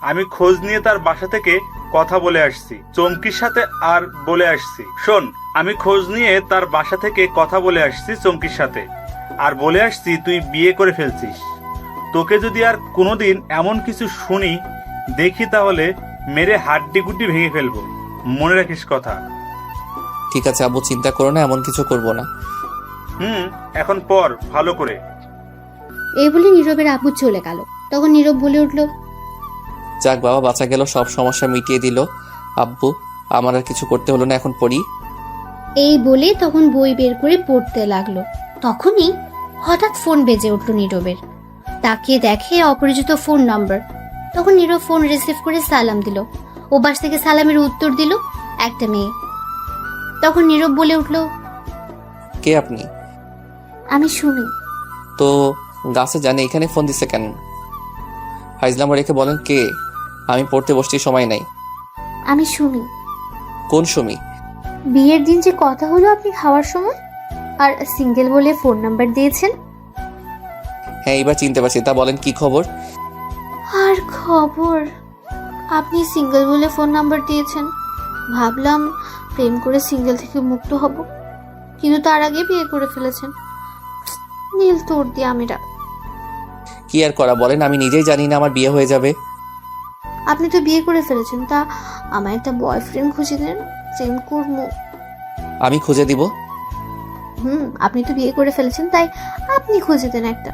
আমি খোঁজ নিয়ে তার বাসা থেকে কথা বলে আসছি চমকির সাথে, আর বলে আসছি, শোন, আমি খোঁজ নিয়ে তার বাসা থেকে কথা বলে আসছি চমকির সাথে, আর বলে আসছি তুই বিয়ে করে ফেলছিস। তোকে যদি আর কোনোদিন এমন কিছু শুনি দেখি, তাহলে মেরে হাড্ডি গুড্ডি ভেঙে ফেলবো, মনে রাখিস কথা। ঠিক আছে আব্বু, চিন্তা করো না, এমন কিছু করব না। এখন পর ভালো করে। এই বলে নীরবের আব্বু চলে গেল। তখন নীরব বলে উঠল, যাক বাবা, বাঁচা গেল, সব সমস্যা মিটিয়ে দিল আব্বু। আমার আর কিছু করতে হলো না, এখন পড়ি। এই বলে তখন বই বের করে পড়তে লাগলো। তখনই হঠাৎ ফোন বেজে উঠল নীরবের। তাকিয়ে দেখে অপরিচিত ফোন নম্বর। তখন নীরব ফোন রিসিভ করে সালাম দিল। ও পাশ থেকে সালামের উত্তর দিল একটা মেয়ে। তখন নীরব বলে উঠল, কে আপনি? আমি সুমি। তো গাছে জানে, এখানে ফোন দিছে কেন? ফাইজলাম রেখে বলেন কে? আমি পড়তে বসছি, সময় নাই। আমি সুমি। কোন সুমি? বিয়ের দিন যে কথা হলো আপনি খাওয়ার সময়, আর সিঙ্গেল বলে ফোন নাম্বার দিয়েছেন। হ্যাঁ, এবার চিনতে পারছি। তা বলেন কি খবর? আর খবর, আপনি সিঙ্গেল বলে ফোন নাম্বার দিয়েছেন। ভাবলাম প্রেম করে সিঙ্গেল থেকে মুক্ত হব, কিন্তু তার আগে বিয়ে করে ফেলেছেন। নীল তোর দিয়ে আমিরা। কি আর করা বলেন, আমি নিজেই জানি না আমার বিয়ে হয়ে যাবে। আপনি তো বিয়ে করে ফেলেছেন, তা আমার একটা বয়ফ্রেন্ড খুঁজে দেন, প্রেম করবো। আমি খুঁজে দিব। আপনি তো বিয়ে করে ফেলেছেন, তাই আপনি খুঁজে দেন একটা।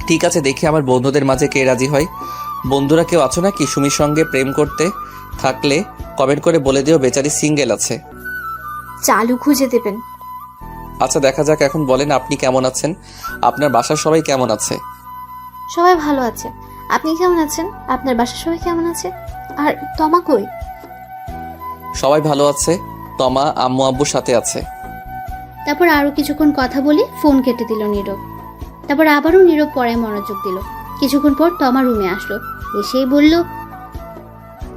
ঠিক আছে, দেখি আমার বন্ধুদের মাঝে কে রাজি হয়। বন্ধুরা কেউ আছো নাকি সুমির সঙ্গে প্রেম করতে? থাকলে কমেন্ট করে বলে দিও বেচারি সিঙ্গেল আছে। চালু খুঁজে দেবেন। আচ্ছা, দেখা যাক। এখন বলেন আপনি কেমন আছেন? আপনার বাসার সবাই কেমন আছে? সবাই ভালো আছে। আপনি কেমন আছেন? আপনার বাসার সবাই কেমন আছে? আর তমা কই? সবাই ভালো আছে, তমা আম্মু আব্বুর সাথে আছে। তারপর আরো কিছুক্ষণ কথা বলে ফোন কেটে দিল নীরব। তারপর আবারও নীরব পড়ায় মনোযোগ দিল। কিছুক্ষণ পর তমা রুমে আসলো, এসেই বলল,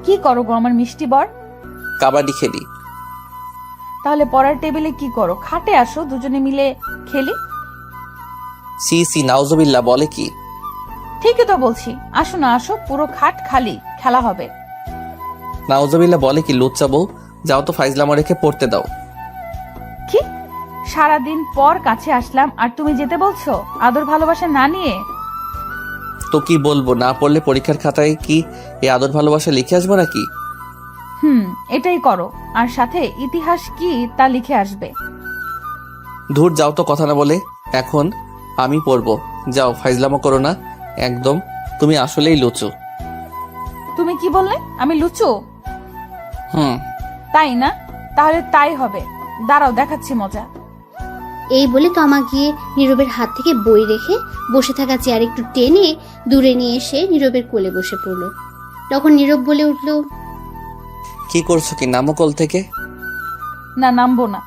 কি করো গো আমার মিষ্টি বর? কাবাডি খেলি। তাহলে পড়ার টেবিলে কি করো? খাটে আসো, দুজনে মিলে খেলি। সি সি নাউজুবিল্লাহ, বলে কি? ঠিকই তো বলছি, আসো না, আসো, পুরো খাট খালি, খেলা হবে। নাউজুবিল্লাহ বলে কি? লুচ্চা বউ, যাও তো ফাইজলামো রেখে পড়তে দাও। কি? সারাদিন পর কাছে আসলাম আর তুমি যেতে বলছো আদর ভালোবাসা না নিয়ে? তো কি বলবো, না পড়লে পরীক্ষার খাতায় কি এই আদর ভালোবাসা লিখে আসবো নাকি? এটাই করো, আর সাথে ইতিহাস কি তা লিখে আসবে। ধুর, যাও তো কথা না বলে। এখন আমি পড়বো, যাও, ফাইজলামো করো না একদম। তুমি আসলেই লুচু। তুমি কি বললে? আমি লুচু? হুম। তাই না? তাহলে তাই হবে, দাঁড়াও দেখাচ্ছি মজা। এই বলে তমা গিয়ে নীরবের হাত থেকে বই রেখে বসে থাকা চেয়ার একটু টেনে দূরে নিয়ে এসে নীরবের কোলে বসে পড়ল। তখন নীরব বলে উঠল, কি করছো কি? নামো কোল থেকে। না, নামবো না।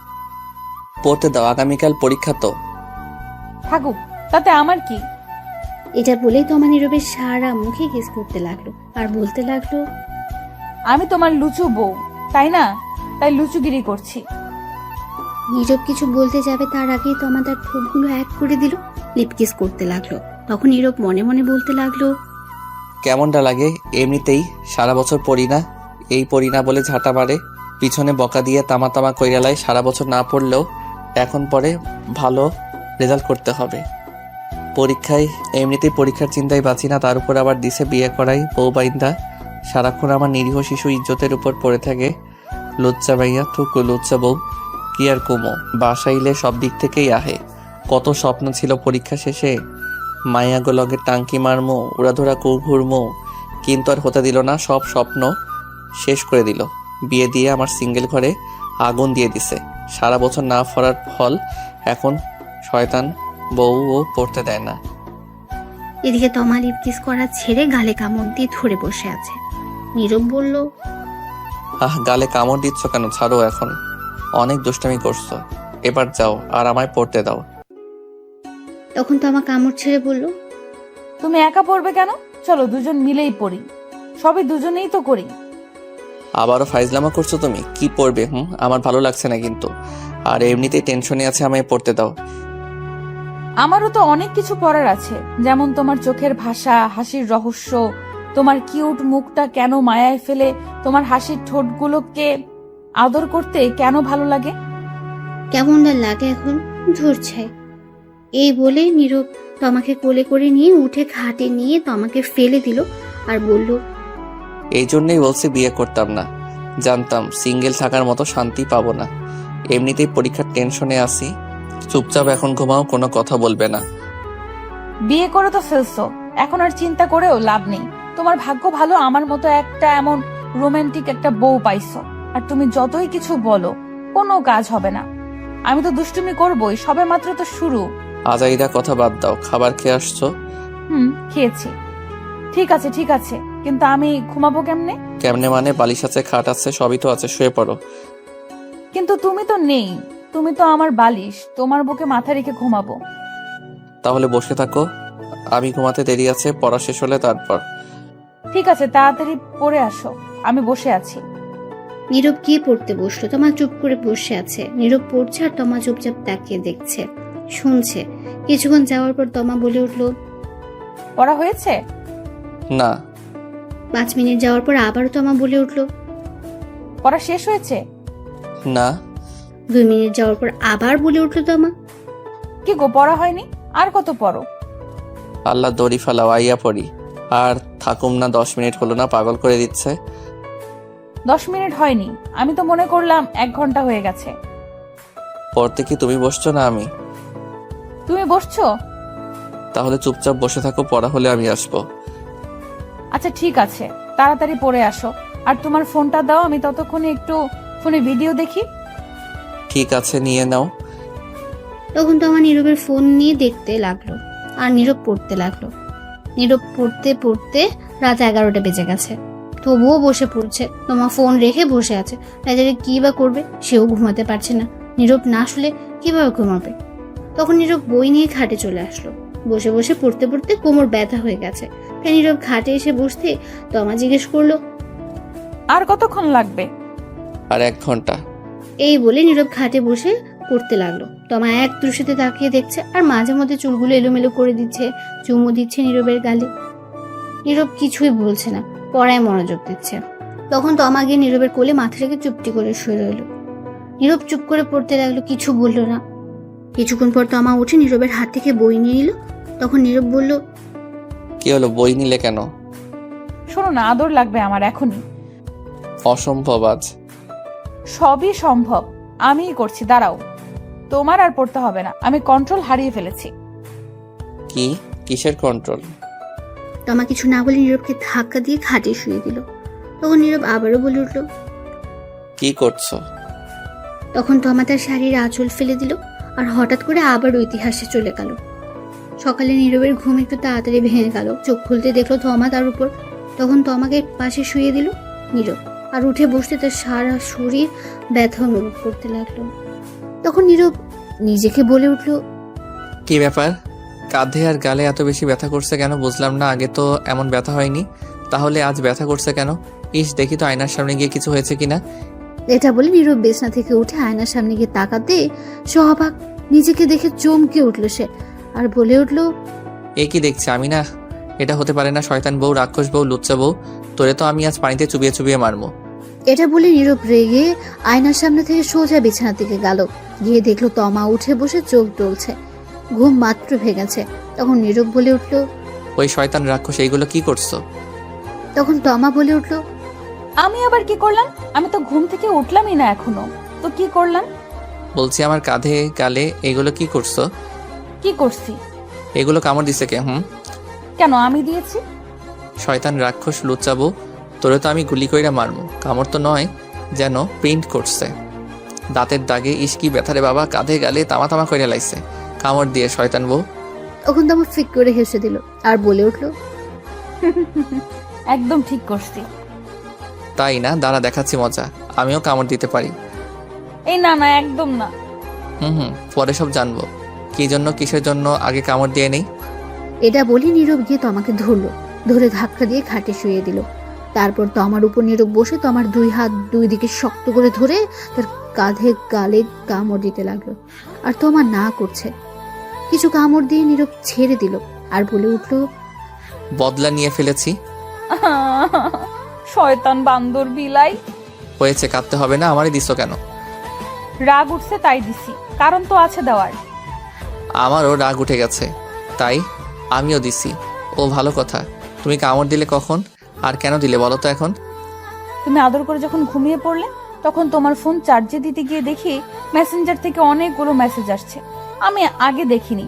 পড়তে দাও, আগামীকাল পরীক্ষা তো। থাকুক, তাতে আমার কি? এটা বলেই তমা নীরবের সারা মুখে কিস করতে লাগলো আর বলতে লাগলো, আমি তোমার লুচু বউ, তাই না? তাই লুচুগিরি করছি। নীরব কিছু বলতে যাবে তার আগেই তমা তার ঠোঁটগুলো এক করে দিল, লিপকিস করতে লাগলো। তখন নীরব মনে মনে বলতে লাগলো, কেমনটা লাগে? এমনিতেই সারা বছর পড়ি না, এই পড়ি না বলে ঝাঁটা মারে, পিছনে বকা দিয়ে তামা তামা কইরালায়। সারা বছর না পড়লেও এখন পরে ভালো রেজাল্ট করতে হবে পরীক্ষায়। এমনিতেই পরীক্ষার চিন্তায় বাঁচি না, তার উপর আবার দিছে বিয়ে করাই বউ বাইন্দা। সারাক্ষণ আমার নিরীহ শিশু ইজ্জতের উপর পড়ে থাকে। লুচ্চা ভাইয়া, থুকু লুচ্চা বউ। কি আর কুমো, বাসাইলে সব দিক থেকেই আহে। কত স্বপ্ন ছিল পরীক্ষা শেষে, মায়া গোলগের টাঙ্কি মারমো, উড়াধরা ঘুরমো, কিন্তু আর হতে দিল না। সব স্বপ্ন শেষ করে দিল। বিয়ে দিয়ে আমার সিঙ্গেল ঘরে আগুন দিয়ে দিছে। সারা বছর না পড়ার ফল এখন শয়তান বউ ও পড়তে দেয় না। এদিকে তমা লিপকিস করা ছেড়ে গালে কামড় দিয়ে ধরে বসে আছে। নীরব বলল, গালে কামড় দিচ্ছ কেন? ছাড়ো এখন, অনেক দুষ্টামি করছো। এবার যাও আর আমায় পড়তে দাও। তখন তমা কামড় ছেড়ে বলল, তুমি একা পড়বে কেন? চলো দুজন মিলেই পড়ি, সবই দুজনেই তো করি। আবারও ফাইজলামা করছো তুমি? কি পড়বে? আমার ভালো লাগছে না কিন্তু, আর এমনিতেই টেনশনে আছে, আমায় পড়তে দাও। আমারও তো অনেক কিছু পড়ার আছে, যেমন তোমার চোখের ভাষা, হাসির রহস্য, তোমার কিউট মুখটা কেন মায়ায় ফেলে, তোমার হাসির ঠোঁটগুলোকে আদর করতে কেন ভালো লাগে। কেমন না লাগে এখন, ধরছে। এই বলে নীরব তমাকে কোলে করে নিয়ে উঠে খাটে নিয়ে তমাকে ফেলে দিল আর বলল, এই জন্যই বলছি বিয়ে করতাম না, জানতাম সিঙ্গেল থাকার মতো শান্তি পাবো না। এমনিতেই পরীক্ষার টেনশনে আছি। চুপচাপ এখন ঘুমাও, কোনো কথা বলবে না। বিয়ে করে তো ফেলছো, এখন আর চিন্তা করেও লাভ নেই। তোমার ভাগ্য ভালো আমার মতো একটা এমন রোমান্টিক একটা বউ পাইছো। আর তুমি যতই কিছু বলো, কোনো কাজ হবে না। আমি তো দুষ্টুমি করবোই, সবে মাত্র তো শুরু। আজাইরা কথা বাদ দাও, খাবার খেয়ে আসছো? খেয়েছি। ঠিক আছে ঠিক আছে, কিন্তু আমি ঘুমাবো কেমনে? কেমনে মানে? বালিশ আছে, খাট আছে, সবই তো আছে, শুয়ে পড়ো। কিন্তু তুমি তো নেই, তুমি তো আমার বালিশ, তোমার বুকে মাথা রেখে ঘুমাবো। তাহলে বসে থাকো, আমি ঘুমাতে দেরি আছে, পড়া শেষ হলে তারপর। ঠিক আছে, তাড়াতাড়ি পড়ে আসো, আমি বসে আছি। নীরব গিয়ে পড়তে বসলো। তমা চুপ করে বসে আছে। নীরব পড়ছে আর তমা চুপচাপ তাকিয়ে দেখছে, শুনছে। কিছুক্ষণ যাওয়ার পর তমা বলে উঠল, পড়া হয়েছে? না। 5 মিনিট যাওয়ার পর আবারও তমা বলে উঠল, পড়া শেষ হয়েছে? না। 2 মিনিট যাওয়ার পর আবার বলে উঠল তমা, কি গো, পড়া হয়নি? আর কত পড়ো? আল্লাহ দড়ি ফালাও, আইয়া পড়ি। আর থাকুম না, 10 মিনিট হলো না, পাগল করে দিচ্ছে। 10 মিনিট হয়নি, আমি তো মনে করলাম 1 ঘন্টা হয়ে গেছে। পড়তে কি তুমি বসছো না আমি? তুমি বসছো? তাহলে চুপচাপ বসে থাকো, পড়া হলে আমি আসবো। আচ্ছা ঠিক আছে, তাড়াতাড়ি পড়ে আসো। আর তোমার ফোনটা দাও, আমি ততক্ষণে একটু ফোনে ভিডিও দেখি। ঠিক আছে, নিয়ে নাও। তখন তমা নীরবের ফোন নিয়ে দেখতে লাগলো আর নীরব পড়তে লাগলো। নীরব পড়তে পড়তে রাত 11টা বেজে গেছে, তবুও বসে পড়ছে। তোমার ফোন রেখে বসে আছে। রাজারে কি বা করবে, সেও ঘুমাতে পারছে না। নীরব না আসলে কিভাবে ঘুমাবে? তখন নীরব বই নিয়ে খাটে চলে আসলো। বসে বসে পড়তে পড়তে কোমর ব্যথা হয়ে গেছে। তাই নীরব খাটে এসে বসতে তমা জিজ্ঞেস করলো, আর কতক্ষণ লাগবে? আর 1 ঘন্টা। এই বলে নীরব খাটে বসে পড়তে লাগলো। তমা এক দৃষ্টিতে তাকিয়ে দেখছে আর মাঝে মধ্যে চুলগুলো এলোমেলো করে দিচ্ছে, চুমু দিচ্ছে নীরবের গালে। নীরব কিছুই বলছে না, পড়ায় মনোযোগ দিচ্ছে। তখন তমা গিয়ে নীরবের কোলে মাথা রেখে চুপটি করে শুয়ে রইল। নীরব চুপ করে পড়তে লাগলো, কিছু বলল না। কিছুক্ষণ পর তমা উঠে নীরবের হাত থেকে বই নিয়ে নিল। তখন নীরব বলল, কি হলো, বই নিলে কেন? শোনো না, আদর লাগবে আমার এখনই। অসম্ভব আজ। সবই সম্ভব, আমিই করছি, দাঁড়াও। তোমার আর পড়তে হবে না, আমি কন্ট্রোল হারিয়ে ফেলেছি। কি? কিসের কন্ট্রোল? তমা কিছু না বলে নীরবকে ধাক্কা দিয়ে খাটে শুয়ে দিল। তখন নীরব আবারও বলে উঠল, কি করছো? তখন তমা তার শাড়ির আঁচল ফেলে দিল আর হঠাৎ করে আবার ইতিহাসে চলে গেল। সকালে নীরবের ঘুম একটু তাড়াতাড়ি ভেঙে গেল। চোখ খুলতে দেখলো তমা তার উপর। তখন তমাকে পাশে শুয়ে দিল নীরব, আর উঠে বসতে তার সারা শরীর ব্যথা অনুভব করতে লাগলো। তখন নীরব নিজেকে বলে উঠল, কি ব্যাপার, কাঁধে আর গালে এত বেশি ব্যথা করছে কেন? বুঝলাম না, আগে তো এমন ব্যথা হয়নি, তাহলে আজ ব্যথা করছে কেন? ইস, দেখি তো আয়নার সামনে গিয়ে কিছু হয়েছে কিনা। এটা বলে নীরব বিছানা থেকে উঠে আয়নার সামনে গিয়ে তাকাতে সহবাক নিজেকে দেখে চমকে উঠল সে, আর বলে উঠল, এ কি দেখছি আমি? না, এটা হতে পারে না। শয়তান বউ, রাক্ষস বউ, লুচ্চা বউ, তোরে তো আমি আজ পানিতে চুবিয়ে চুবিয়ে মারবো। এটা বলে নীরব রেগে আয়নার সামনে থেকে সোজা বিছানা থেকে গেল। গিয়ে দেখলো তমা উঠে বসে চোখ ডলছে, ঘুম মাত্র ভেঙেছে। তখন নীরব বলে উঠল, ওই শয়তান রাক্ষস, এইগুলো কি করছো? তখন তমা বলে উঠল, আমি আবার কি করলাম? আমি তো ঘুম থেকে উঠলামই না এখনো, তো কি করলাম? বলছি আমার কাঁধে গালে এগুলো কি করছো? কি করছি? এগুলো কামড় দিছে কে? কেন, আমি দিয়েছি? শয়তান রাক্ষস লুচ্চা বউ, তোরে তো আমি গুলি কইরা মারবো। কামড় তো নয়, যেন প্রিন্ট করছে দাঁতের দাগে। ইস কি ব্যথারে বাবা, কাঁধে গালে তামা তামা কইরা লাইছে কামড় দিয়ে শয়তান বউ। তখন তমা ফিক করে হেসে দিল আর বলে উঠল, একদম ঠিক করছি। তাই না? দাঁড়া, দেখাচ্ছি মজা, আমিও কামড় দিতে পারি। এই না না, একদম না। পরে সব জানবো কি জন্য কিসের জন্য, আগে কামড় দিয়ে নেই। এটা বলে নীরব গিয়ে তমাকে ধরলো, ধরে ধাক্কা দিয়ে খাটে শুয়ে দিল। তারপর তমার উপর নীরব বসে তমার দুই হাত দুই দিকে শক্ত করে ধরে তার কাঁধে গালে কামড় দিতে লাগলো। আর তমা না করছে। কিছু কামড় দিয়ে নীরব ছেড়ে দিল আর বলে উঠল, বদলা নিয়ে ফেলেছি। শয়তান বান্দর বিলাই। হয়েছে, কাঁদতে হবে না। আমারই দিছো কেন? রাগ উঠছে তাই দিছি, কারণ তো আছে দেওয়ার। আমারও রাগ উঠে গেছে, তাই আমিও দিছি। ও ভালো কথা। তুমি কামড় দিলে কখন আর কেন দিলে বলো তো এখন? তুমি আদর করে যখন ঘুমিয়ে পড়লে, তখন তোমার ফোন চার্জে দিতে গিয়ে দেখি মেসেঞ্জার থেকে অনেকগুলো মেসেজ আসছে, আমি আগে দেখিনি।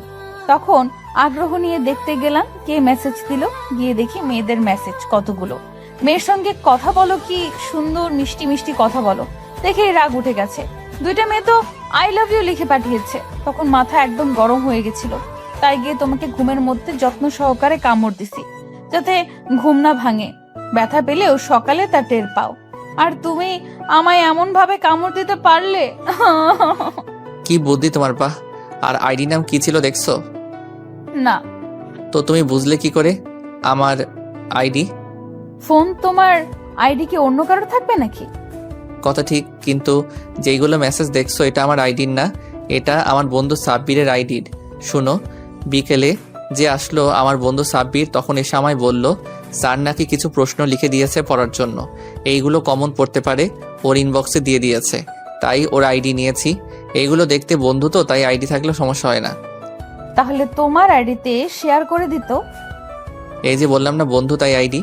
তখন আগ্রহ নিয়ে দেখতে গেলাম কে মেসেজ দিল। গিয়ে দেখি মেয়েদের মেসেজ কতগুলো। মেয়ের সঙ্গে কথা বলো, কি সুন্দর মিষ্টি মিষ্টি কথা বলো, দেখেই রাগ উঠে গেছে। দুইটা মেয়ে তো আই লাভ ইউ লিখে পাঠিয়েছে। তখন মাথা একদম গরম হয়ে গেছিল, তাই গিয়ে তোমাকে ঘুমের মধ্যে যত্ন সহকারে কামড় দিছি, যাতে ঘুম না ভাঙে। ব্যথা পেলেও সকালে তা টের পাও। আর তুমি আমায় এমন ভাবে কামড় দিতে পারলে। কি বুদ্ধি তোমার পা। আর আইডি নাম কি ছিল দেখছো? না। তো তুমি বুঝলে কি করে আমার আইডি? ফোন তোমার আইডি কি অন্য কারোর থাকবে নাকি? কথা ঠিক, কিন্তু যেইগুলো মেসেজ দেখছো এটা আমার আইডির না, এটা আমার বন্ধু সাব্বিরের আইডির। শুনো, বিকেলে যে আসলো আমার বন্ধু সাব্বির, তখন এসে আমায় বলল স্যার নাকি কিছু প্রশ্ন লিখে দিয়েছে পড়ার জন্য, এইগুলো কমন পড়তে পারে, ওর ইনবক্সে দিয়ে দিয়েছে, তাই ওর আইডি নিয়েছি। এইগুলো দেখতে বন্ধু তো, তাই আইডি থাকলে সমস্যা হয় না। তাহলে তোমার আইডিতে শেয়ার করে দিত। এই যে বললাম না বন্ধু, তাই আইডি।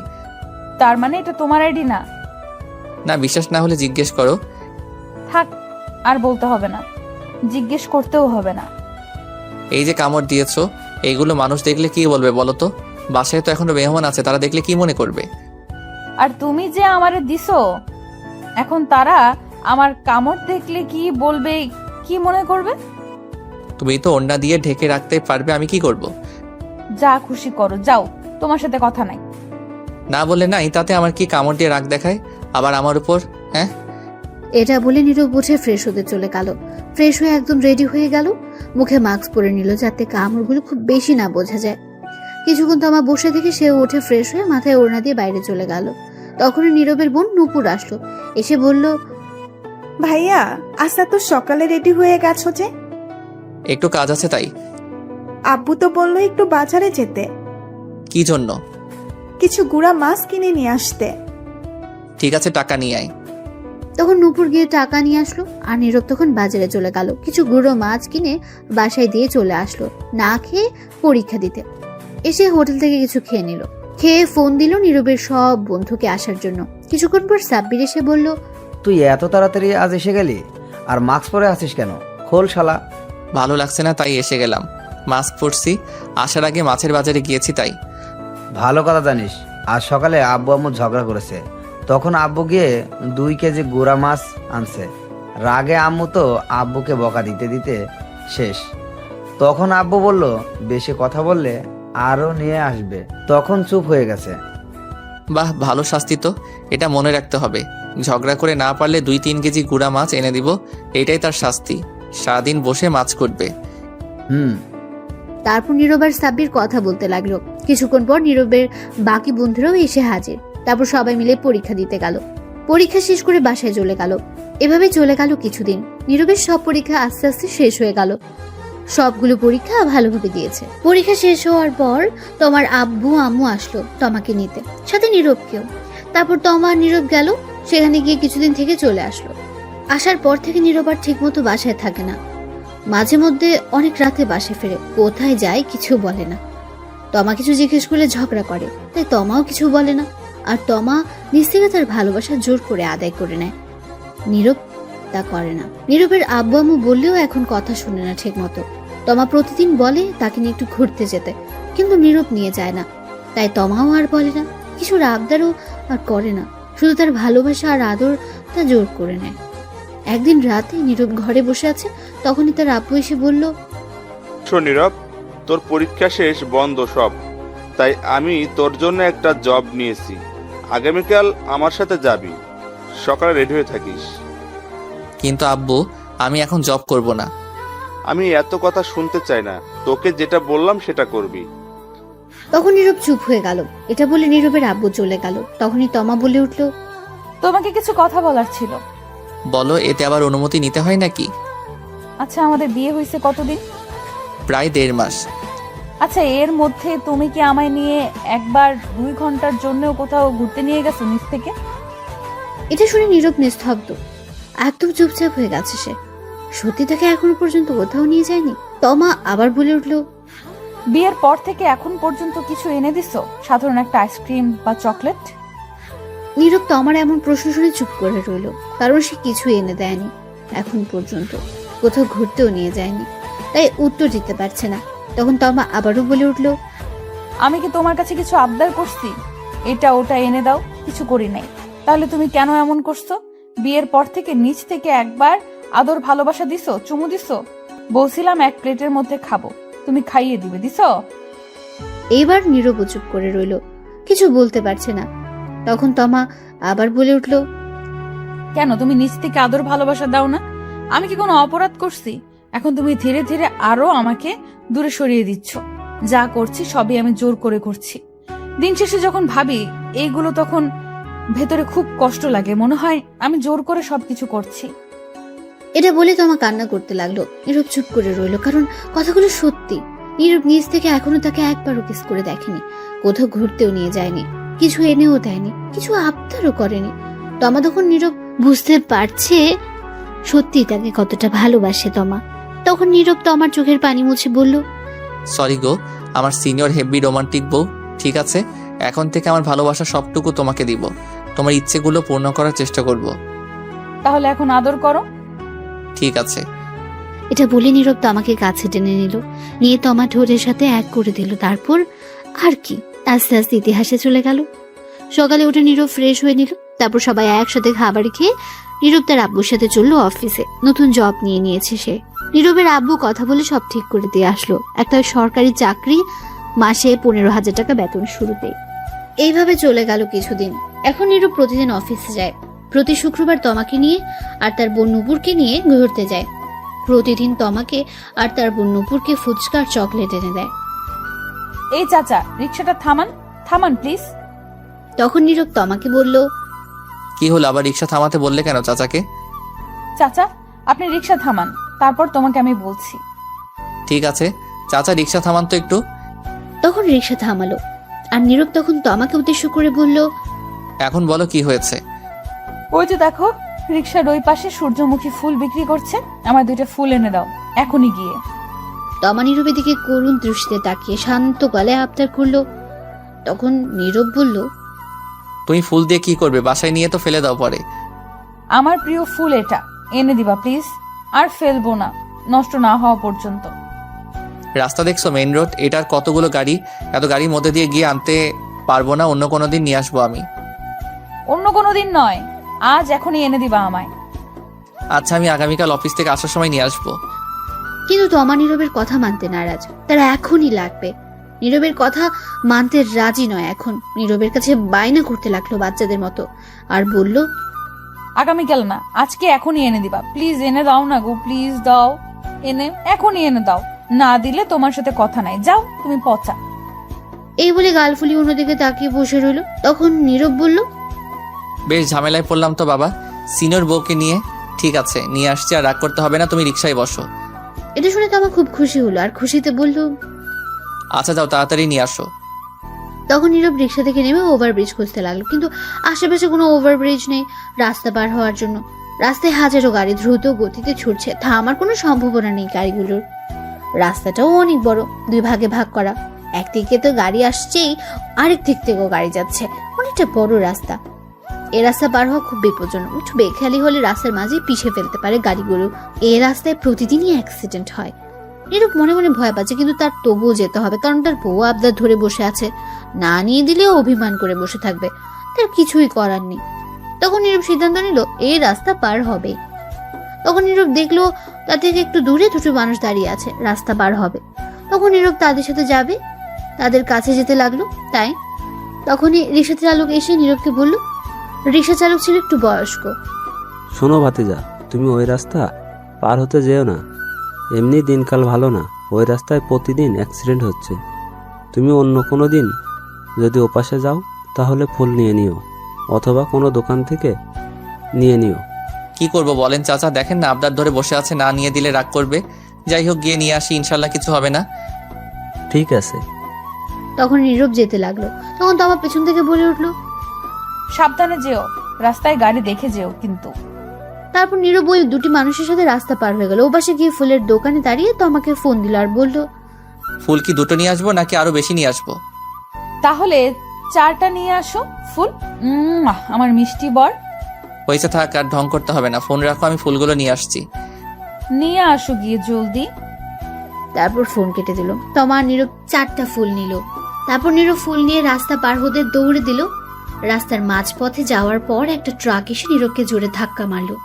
তার মানে এটা তোমার আইডি না? না, বিশ্বাস না হলে জিজ্ঞেস করো। থাক, আর বলতে হবে না, জিজ্ঞেস করতেও হবে না। এই যে কামড় দিয়েছো, এইগুলো মানুষ দেখলে কি বলবে বলো তো? বাসায় তো এখনো মেহমান আছে, তারা দেখলে কি মনে করবে? আর তুমি যে আমারে দিছো, এখন তারা আমার কামড় দেখলে কি বলবে, কি মনে করবে? তুমি তো ওড়না দিয়ে ঢেকে রাখতে পারবে, আমি কি করব? যা খুশি করো, যাও, তোমার সাথে কথা নাই। না বলে নাই, তাতে আমার কি কামড় দিয়ে রাগ দেখায় আবার আমার উপর? হ্যাঁ, এটা বলে নীরব উঠে ফ্রেশ হতে চলে গেল। ফ্রেশ হয়ে একদম রেডি হয়ে গেল, মুখে মাস্ক পরে নিল যাতে কামড়গুলো খুব বেশি না বোঝা যায়। কিছুক্ষণ তমা বসে থেকে সে উঠে ফ্রেশ হয়ে মাথায় ওড়না দিয়ে বাইরে চলে গেল। তখনই নীরবের বোন নূপুর আসলো, এসে বলল, ভাইয়া আচ্ছা তো সকালে রেডি হয়ে গেছো যে? একটু কাজ আছে তাই। আব্বু তো বললো একটু বাজারে যেতে, কি জন্য? কিছু গুঁড়া মাছ কিনে নিয়ে আসতে। ঠিক আছে, টাকা নিয়ে আয়। তখন নূপুর গিয়ে টাকা নিয়ে আসলো আর নীরব তখন বাজারে চলে গেল কিছু গুঁড়ো মাছ কিনে বাসায় দিয়ে চলে আসলো না খেয়ে পরীক্ষা দিতে। এসে হোটেল থেকে কিছু খেয়ে নিল, খেয়ে ফোন দিল নীরবের সব বন্ধুকে আসার জন্য। কিছুক্ষণ পর সাব্বির এসে বলল, তুই এত তাড়াতাড়ি আজ এসে গেলি, আর মাস্ক পরে আছিস কেন? খোল শালা। ভালো লাগছে না তাই এসে গেলাম। মাস্ক পরছি, আসার আগে মাছের বাজারে গিয়েছি তাই। ভালো কথা জানিস, আজ সকালে আব্বু আম্মু ঝগড়া করেছে, তখন আব্বু গিয়ে 2 কেজি গুঁড়া মাছ আনছে। রাগে আম্মু তো আব্বুকে বকা দিতে দিতে শেষ। তখন আব্বু বলল বেশি কথা বললে আরও নিয়ে আসবে, তখন চুপ হয়ে গেছে। বাহ, ভালো শাস্তি তো, এটা মনে রাখতে হবে। ঝগড়া করে না পারলে 2-3 কেজি গুঁড়া মাছ এনে দিব, এটাই তার শাস্তি। সারাদিন বসে মাছ করবে। তারপর নীরব আর সাব্বির কথা বলতে লাগলো। কিছুক্ষণ পর নীরবের বাকি বন্ধুরাও এসে হাজির। তারপর সবাই মিলে পরীক্ষা দিতে গেল। পরীক্ষা শেষ করে বাসায় চলে গেল। এভাবে চলে গেল কিছুদিন। নীরবের সব পরীক্ষা আস্তে আস্তে শেষ হয়ে গেল। সবগুলো পরীক্ষা ভালোভাবে দিয়েছে। পরীক্ষা শেষ হওয়ার পর তোমার আব্বু আম্মু আসলো তমাকে নিতে, সাথে নীরবকেও। তারপর তমা আর নীরব গেল, সেখানে গিয়ে কিছুদিন থেকে চলে আসলো। আসার পর থেকে নীরব আর ঠিক মতো বাসায় থাকে না। মাঝে মধ্যে অনেক রাতে বাসায় ফেরে, কোথায় যায় কিছু বলে না। তমা কিছু জিজ্ঞেস করলে ঝগড়া করে, তাই তমাও কিছু বলে না। আর তমা নিজ থেকে তার ভালোবাসা জোর করে আদায় করে নেয়। নীরব তা করে না। নীরবের আব্বু আম্মু বললেও এখন কথা শুনে না ঠিক মতো। তমা প্রতিদিন বলে তাকে নিয়ে একটু ঘুরতে যেতে, কিন্তু নীরব নিয়ে যায় না। তাই তমাও আর বলে না, কিছু আবদারও আর করে না। শুধু তার ভালোবাসা আর আদর তা জোর করে নেয়। একদিন রাতে নীরব ঘরে বসে আছে, তখনই তার আব্বু এসে বলল, শোন নীরব, তোর পরীক্ষা শেষ, বন্ধ সব, তাই আমি তোর জন্য একটা জব নিয়েছি। আগামীকাল আমার সাথে যাবি, সকালে রেডি হয়ে থাকিস। কিন্তু আব্বু, আমি এখন জব করব না। আমি এত কথা শুনতে চাই না, তোকে যেটা বললাম সেটা করবি। তখন নীরব চুপ হয়ে গেল। এটা বলে নীরবের আব্বু চলে গেল। তখনই তমা বলে উঠল, তোমাকে কিছু কথা বলার ছিল। বলো, এতে আবার অনুমতি নিতে হয় নাকি? আচ্ছা, আমাদের বিয়ে হয়েছে কতদিন? প্রায় 1.5 মাস। আচ্ছা, এর মধ্যে তুমি কি আমায় নিয়ে একবার 2 ঘন্টার জন্যও কোথাও ঘুরতে নিয়ে গেছো নিজ থেকে? এটা শুনে নীরব নিস্তব্ধ, একদম চুপচাপ হয়ে গেছে সে। সত্যি তাকে এখনো পর্যন্ত কোথাও নিয়ে যায়নি। তমা আবার বলে উঠল, বিয়ের পর থেকে এখন পর্যন্ত কিছু এনে দিছো? সাধারণ একটা আইসক্রিম বা চকলেট? নীরব তমার এমন প্রশ্ন শুনে চুপ করে রইল, কারণ সে কিছু এনে দেয়নি এখন পর্যন্ত, কোথাও ঘুরতেও নিয়ে যায়নি, তাই উত্তর দিতে পারছে না। তখন তমা আবারও বলে উঠল, আমি কি তোমার কাছে কিছু আবদার করছি? এটা ওটা এনে দাও, কিছু করি নাই। তাহলে তুমি কেন এমন করছো? বিয়ের পর থেকে নিজ থেকে একবার আদর ভালোবাসা দিছো, চুমু দিছো? বলছিলাম 1 প্লেটের মধ্যে খাবো, তুমি খাইয়ে দিবে, দিছো? এইবার নীরব চুপ করে রইল, কিছু বলতে পারছে না। তখন তমা আবার বলে উঠল, কেন তুমি নিজ থেকে আদর ভালোবাসা দাও না? আমি কি কোনো অপরাধ করছি? এখন তুমি ধীরে ধীরে আরো আমাকে দূরে সরিয়ে দিচ্ছ। যা করছি সবই আমি জোর করে করছি। দিন শেষে যখন ভাবি এইগুলো, তখন ভেতরে খুব কষ্ট লাগে, মনে হয় আমি জোর করে সবকিছু করছি। এটা বলে তমা কান্না করতে লাগলো। নীরব চুপ করে রইল, কারণ কথাগুলো সত্যি। নীরব নিজ থেকে এখনো তাকে একবারও কিস করে দেখেনি, কোথাও ঘুরতেও নিয়ে যায়নি, কিছু এনেও দেয়নি, কিছু আবদারও করেনি। তমা তখন নীরব বুঝতে পারছে সত্যি তাকে কতটা ভালোবাসে তমা। তখন নীরব তমার চোখের পানি মুছে বলল, সরি গো, আমার সিনিয়র হেভি রোমান্টিক বউ। ঠিক আছে, এখন থেকে আমার ভালোবাসা সবটুকু তোমাকে দিব। তোমার ইচ্ছেগুলো পূর্ণ করার চেষ্টা করব। তাহলে এখন আদর করো। ঠিক আছে। এটা বলে নীরব তমাকে কাছে টেনে নিল, নিয়ে তমা ঠোঁটের সাথে এক করে দিল। তারপর আর কি, আস্তে আস্তে ইতিহাসে চলে গেল। সকালে উঠে নীরব ফ্রেশ হয়ে নিল। তারপর সবাই একসাথে খাবার খেয়ে নীরব তার আব্বুর সাথে চললো অফিসে। নতুন জব নিয়েছে সে। নীরবের আব্বু কথা বলে সব ঠিক করে দিয়ে আসলো, একটা সরকারি চাকরি, মাসে 15,000 টাকা বেতন শুরুতে। এইভাবে চলে গেল কিছুদিন। এখন নীরব প্রতিদিন অফিসে যায়। প্রতি শুক্রবার তমাকে নিয়ে আর তার বোন নূপুরকে নিয়ে ঘুরতে যায়। প্রতিদিন তমাকে আর তার বোন নূপুরকে ফুচকা আর চকলেট এনে দেয়। এই চাচা, রিক্সাটা থামান, থামান প্লিজ। তখন নীরব তমাকে বলল, কি হলো, আবার রিক্সা থামাতে বললে কেন চাচাকে? চাচা, আপনি রিক্সা থামান, তারপর তোমাকে আমি বলছি। ঠিক আছে চাচা, রিক্সা থামান তো একটু। তখন রিক্সা থামালো আর নীরব তখন তমাকে উদ্দেশ্য করে বলল, এখন বলো কি হয়েছে। ওই যে দেখো, রিক্সার ওই পাশে সূর্যমুখী ফুল বিক্রি করছে, আমার 2টা ফুল এনে দাও এখনই গিয়ে। তমা নীরবের দিকে করুণ দৃষ্টিতে তাকিয়ে শান্ত গলায় আবদার করলো। তখন নীরব বলল, তুমি ফুল দিয়ে কি করবে? বাসায় নিয়ে তো ফেলে দাও পরে। আমার প্রিয় ফুল এটা, এনে দিবা প্লিজ, আর ফেলবো না নষ্ট না হওয়া পর্যন্ত। রাস্তা দেখছো, মেইন রোড, এটার কতগুলো গাড়ি, এত গাড়ির মধ্যে দিয়ে গিয়ে আনতে পারবো না, অন্য কোনো দিন নিয়ে আসবো আমি। অন্য কোনো দিন নয়, আজ এখনই এনে দিবা আমায়। আচ্ছা, আমি আগামীকাল অফিস থেকে আসার সময় নিয়ে আসবো। কিন্তু তমা নীরবের কথা মানতে নারাজ, তার এখনই লাগবে। নীরবের কথা মানতে রাজি নয় এখন। নীরবের কাছে বায়না করতে লাগলো বাচ্চাদের মতো আর বলল, আগামীকাল না, আজকে এখনই এনে দিবা প্লিজ, এনে দাও না গো, প্লিজ দাও, এনে এখনই এনে দাও, না দিলে তোমার সাথে কথা নাই, যাও তুমি পচা। এই বলে গাল ফুলিয়ে অন্যদিকে তাকিয়ে বসে রইল। তখন নীরব বলল, বেশ ঝামেলায় পড়লাম তো বাবা, সিনিয়র বউকে নিয়ে। ঠিক আছে, নিয়ে আসছি, আর রাগ করতে হবে না, তুমি রিক্সায় বসো। এটা শুনে তমা খুব খুশি হলো আর খুশিতে বলল, আচ্ছা যাও, তাড়াতাড়ি নিয়ে আসো। তখন নীরব রিক্সা থেকে নেমে ওভারব্রিজ খুঁজতে লাগলো, কিন্তু আশেপাশে কোনো ওভারব্রিজ নেই রাস্তা পার হওয়ার জন্য। রাস্তায় হাজারো গাড়ি দ্রুত গতিতে ছুটছে, থামার কোনো সম্ভাবনা নেই গাড়িগুলোর। রাস্তাটাও অনেক বড়, 2 ভাগে ভাগ করা। একদিকে তো গাড়ি আসছেই, আরেক দিক থেকেও গাড়ি যাচ্ছে, অনেকটা বড় রাস্তা। এই রাস্তা পার হওয়া খুব বিপজ্জনক, একটু বেখেয়ালি হলে রাস্তার মাঝে পিষে ফেলতে পারে গাড়িগুলো। এই রাস্তায় প্রতিদিনই অ্যাক্সিডেন্ট হয়। নীরব মনে মনে ভয় পাচ্ছে, কিন্তু তার তবুও যেতে হবে, কারণ তার বউ আবদার ধরে বসে আছে। না নিয়ে দিলেও অভিমান করে বসে থাকবে, তার কিছুই করার নেই। তখন নীরব সিদ্ধান্ত নিল এই রাস্তা পার হবে। তখন নীরব দেখলো তার থেকে একটু দূরে 2টো মানুষ দাঁড়িয়ে আছে, রাস্তা পার হবে। তখন নীরব তাদের সাথে যাবে, তাদের কাছে যেতে লাগলো। তাই তখনই রিক্সা চালক এসে নীরবকে বলল, রিক্সা চালক ছিল একটু বয়স্ক। শোনো ভাতিজা, তুমি ওই রাস্তা পার হতে যেও না, এমনি দিনকাল ভালো না, ওই রাস্তায় প্রতিদিন অ্যাক্সিডেন্ট হচ্ছে। তুমি অন্য কোনো দিন যদি ওপাশে যাও তাহলে ফুল নিয়ে নিও, অথবা কোনো দোকান থেকে নিয়ে নিও। কি করব বলেন চাচা, দেখেন না আবদার ধরে বসে আছে, না নিয়ে দিলে রাগ করবে। যাই হোক, গিয়ে নিয়ে আসি, ইনশাল্লাহ কিছু হবে না। ঠিক আছে। তখন নীরব যেতে লাগলো। তখন তো আমার পেছন থেকে বলে উঠলো, সাবধানে যেও, রাস্তায় গাড়ি দেখে যেও কিন্তু। তারপর নীরব ওই 2টি মানুষের সাথে রাস্তা পার হয়ে গেল। ওপাশে গিয়ে ফুলের দোকানে দাঁড়িয়ে তো আমাকে ফোন দিল আর বলল, ফুল কি 2টো নিয়ে আসবো নাকি আরো বেশি নিয়ে আসবো? তাহলে 4টা নিয়ে আসো ফুল। আমার মিষ্টি বর। হয়েছে, থাক, আর ঢং করতে হবে না, ফোন রাখো, আমি ফুলগুলো নিয়ে আসছি। নিয়ে আসো গিয়ে জলদি। তারপর ফোন কেটে দিল। তমা নীরব 4টা ফুল নিল। তারপর নীরব ফুল নিয়ে রাস্তা পার হতে দৌড়ে দিল। রাস্তার মাঝপথে যাওয়ার পর একটা ট্রাক এসে নীরবকে জোরে ধাক্কা মারলো।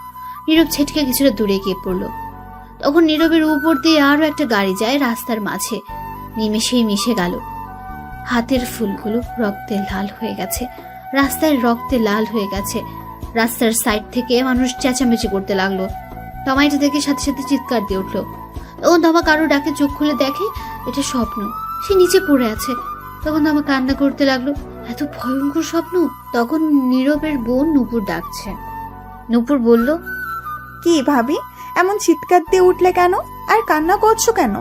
নীরব ছেটকে কিছুটা দূরে গিয়ে পড়লো। তখন নীরবের উপর দিয়ে আরো একটা গাড়ি যায় রাস্তার মাঝে, নিমেষেই মিশে গেল। হাতের ফুলগুলো রক্তে লাল হয়ে গেছে, রাস্তায় রক্তে লাল হয়ে গেছে। রাস্তার সাইড থেকে মানুষ চেঁচামেচি করতে লাগলো। তমা এটা দেখে সাথে সাথে চিৎকার দিয়ে উঠলো। তখন তমা কারো ডাকে চোখ খুলে দেখে এটা স্বপ্ন, সে নিচে পড়ে আছে। তখন তমা কান্না করতে লাগলো, এত ভয়ঙ্কর স্বপ্ন। তখন নীরবের বোন নূপুর ডাকছে। নূপুর বলল, কি ভাবি, এমন চিৎকার দিয়ে উঠলে কেন, আর কান্না করছো কেন?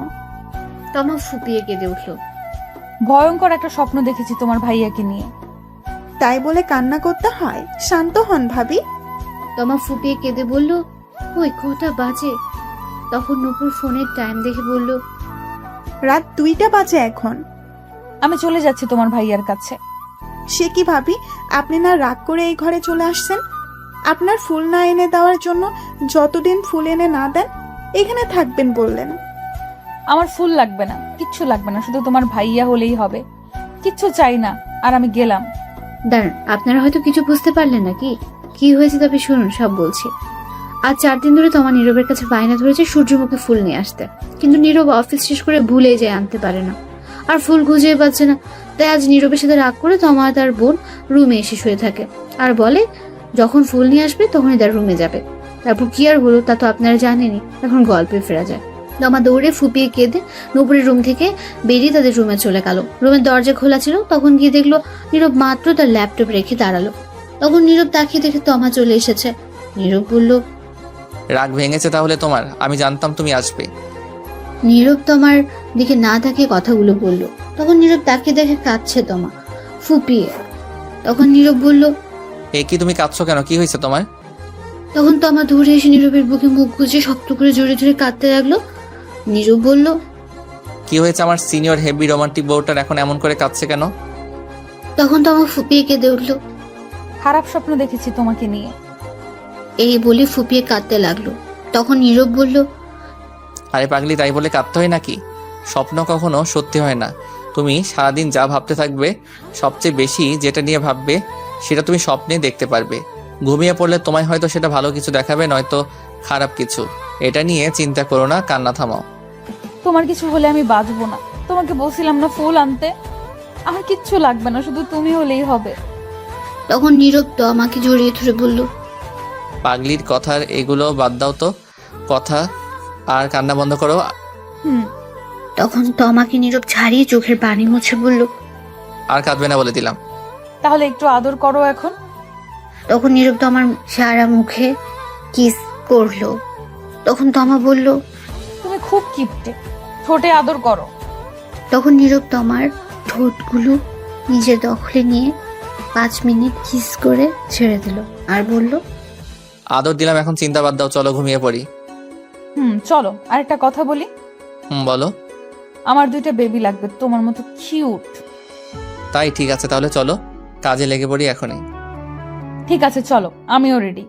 তমা ফুপিয়ে কেঁদে উঠলো। ভয়ঙ্কর একটা স্বপ্ন দেখেছি তোমার ভাইয়াকে নিয়ে। তাই বলে কান্না করতে হয়? শান্ত হন ভাবি। তমা ফুপিয়ে কেঁদে বলল, ওই কটা বাজে? তখন নূপুর ফোনের টাইম দেখে বলল, রাত 2টা বাজে এখন। আমি চলে যাচ্ছি তোমার ভাইয়ার কাছে। সে কি ভাবি, আপনি না রাগ করে এই ঘরে চলে আসছেন? আপনার ফুল না এনে দেওয়ার জন্য যতদিন ফুল এনে না দেন এখানে থাকবেন বললেন। আমার ফুল লাগবে না, কিচ্ছু লাগবে না, শুধু তোমার ভাইয়া হলেই হবে, কিচ্ছু চাই না। আর আমি গেলাম। দাঁড়ান, আপনারা হয়তো কিছু বুঝতে পারলেন নাকি কি হয়েছে, তবে শুনুন, সব বলছি। আজ 4 দিন ধরে তোমার নীরবের কাছে বায়না ধরেছে সূর্যমুখী ফুল নিয়ে আসতে, কিন্তু নীরব অফিস শেষ করে ভুলে যায়, আনতে পারে না, আর ফুল খুঁজে পাচ্ছে না। তাই আজ নীরবের সাথে রাগ করে তোমা তার বোন রুমে এসে শুয়ে থাকে আর বলে যখন ফুল নিয়ে আসবে তখনই তার রুমে যাবে। তারপর কি আর হলো তা তো আপনারা জানেনই। এখন গল্পে ফেরা যায়। তমা দৌড়ে ফুপিয়ে কেঁদে নূপুরের রুম থেকে বেরিয়ে তাদের রুমে চলে গেল। রুমের দরজা খোলা ছিল, তখন গিয়ে দেখলো নীরব মাত্র তার ল্যাপটপ রেখে দাঁড়ালো। তখন নীরব তাকিয়ে দেখে তমা চলে এসেছে। নীরব বলল, রাগ ভেঙেছে তাহলে তোমার? আমি জানতাম তুমি আসবে। নীরব তোমার দিকে না তাকিয়ে কথাগুলো বলল। তখন নীরব তাকিয়ে দেখে কাঁদছে তোমা, ফুপিয়ে। তখন নীরব বলল, এ কি তুমি কাঁদছো কেন? কি হয়েছে তোমার? তখন তোমা দৌড়ে এসে নীরবের বুকে মুখ গুজে শক্ত করে জোরে জোরে কাঁদতে লাগলো। নীরব বলল, কি হয়েছে? আমার সিনিয়র হেভি রোমান্টিক বউটার এখন এমন করে কাঁদছে কেন? তখন তোমা ফুপিয়ে কেঁদে উঠলো। খারাপ স্বপ্ন দেখেছি তোমাকে নিয়ে। এই বলে ফুপিয়ে কাঁদতে লাগলো। তখন নীরব বলল, আরে পাগলি, তাই বলে কাঁদতে হয় নাকি? স্বপ্ন কখনো সত্যি হয় না। তুমি সারাদিন যা ভাবতে থাকবে, সবচেয়ে বেশি যেটা নিয়ে ভাববে সেটা তুমি স্বপ্নে দেখতে পারবে। ঘুমিয়ে পড়লে তোমায় হয়তো সেটা ভালো কিছু দেখাবে, নয়তো খারাপ কিছু। এটা নিয়ে চিন্তা করো না, কান্না থামাও। তোমার কিছু হলে আমি বাঁচবো না। তোমাকে বলছিলাম না ফুল আনতে? আমার কিচ্ছু লাগবে না, শুধু তুমি হলেই হবে। তখন নীরব তো আমাকে জড়িয়ে ধরে বলল, পাগলির কথার এগুলো বাদ দাও তো, কথা আর কান্না বন্ধ করো। হুম। তখন তো আমাকে নীরব ছাড়িয়ে চোখের পানি মুছে বলল, আর কাঁদবে না বলে দিলাম। তাহলে একটু আদর করো এখন। তখন নীরব তো আমার সারা মুখে কিস করলো। তখন তমা বলল, তুমি খুব কিপটে, ঠোঁটে আদর করো। তখন নীরব তো আমার ঠোঁটগুলো নিজের দখলে নিয়ে 5 মিনিট কিস করে ছেড়ে দিল আর বলল, আদর দিলাম, এখন চিন্তা বাদ দাও, চলো ঘুমিয়ে পড়ি। চলো আরেকটা কথা বলি। বলো। আমার 2টা বেবি লাগবে, তোমার মতো কিউট। তাই ঠিক আছে, তাহলে চলো কাজে লেগে পড়ি এখনই। ঠিক আছে চলো, আমিও রেডি।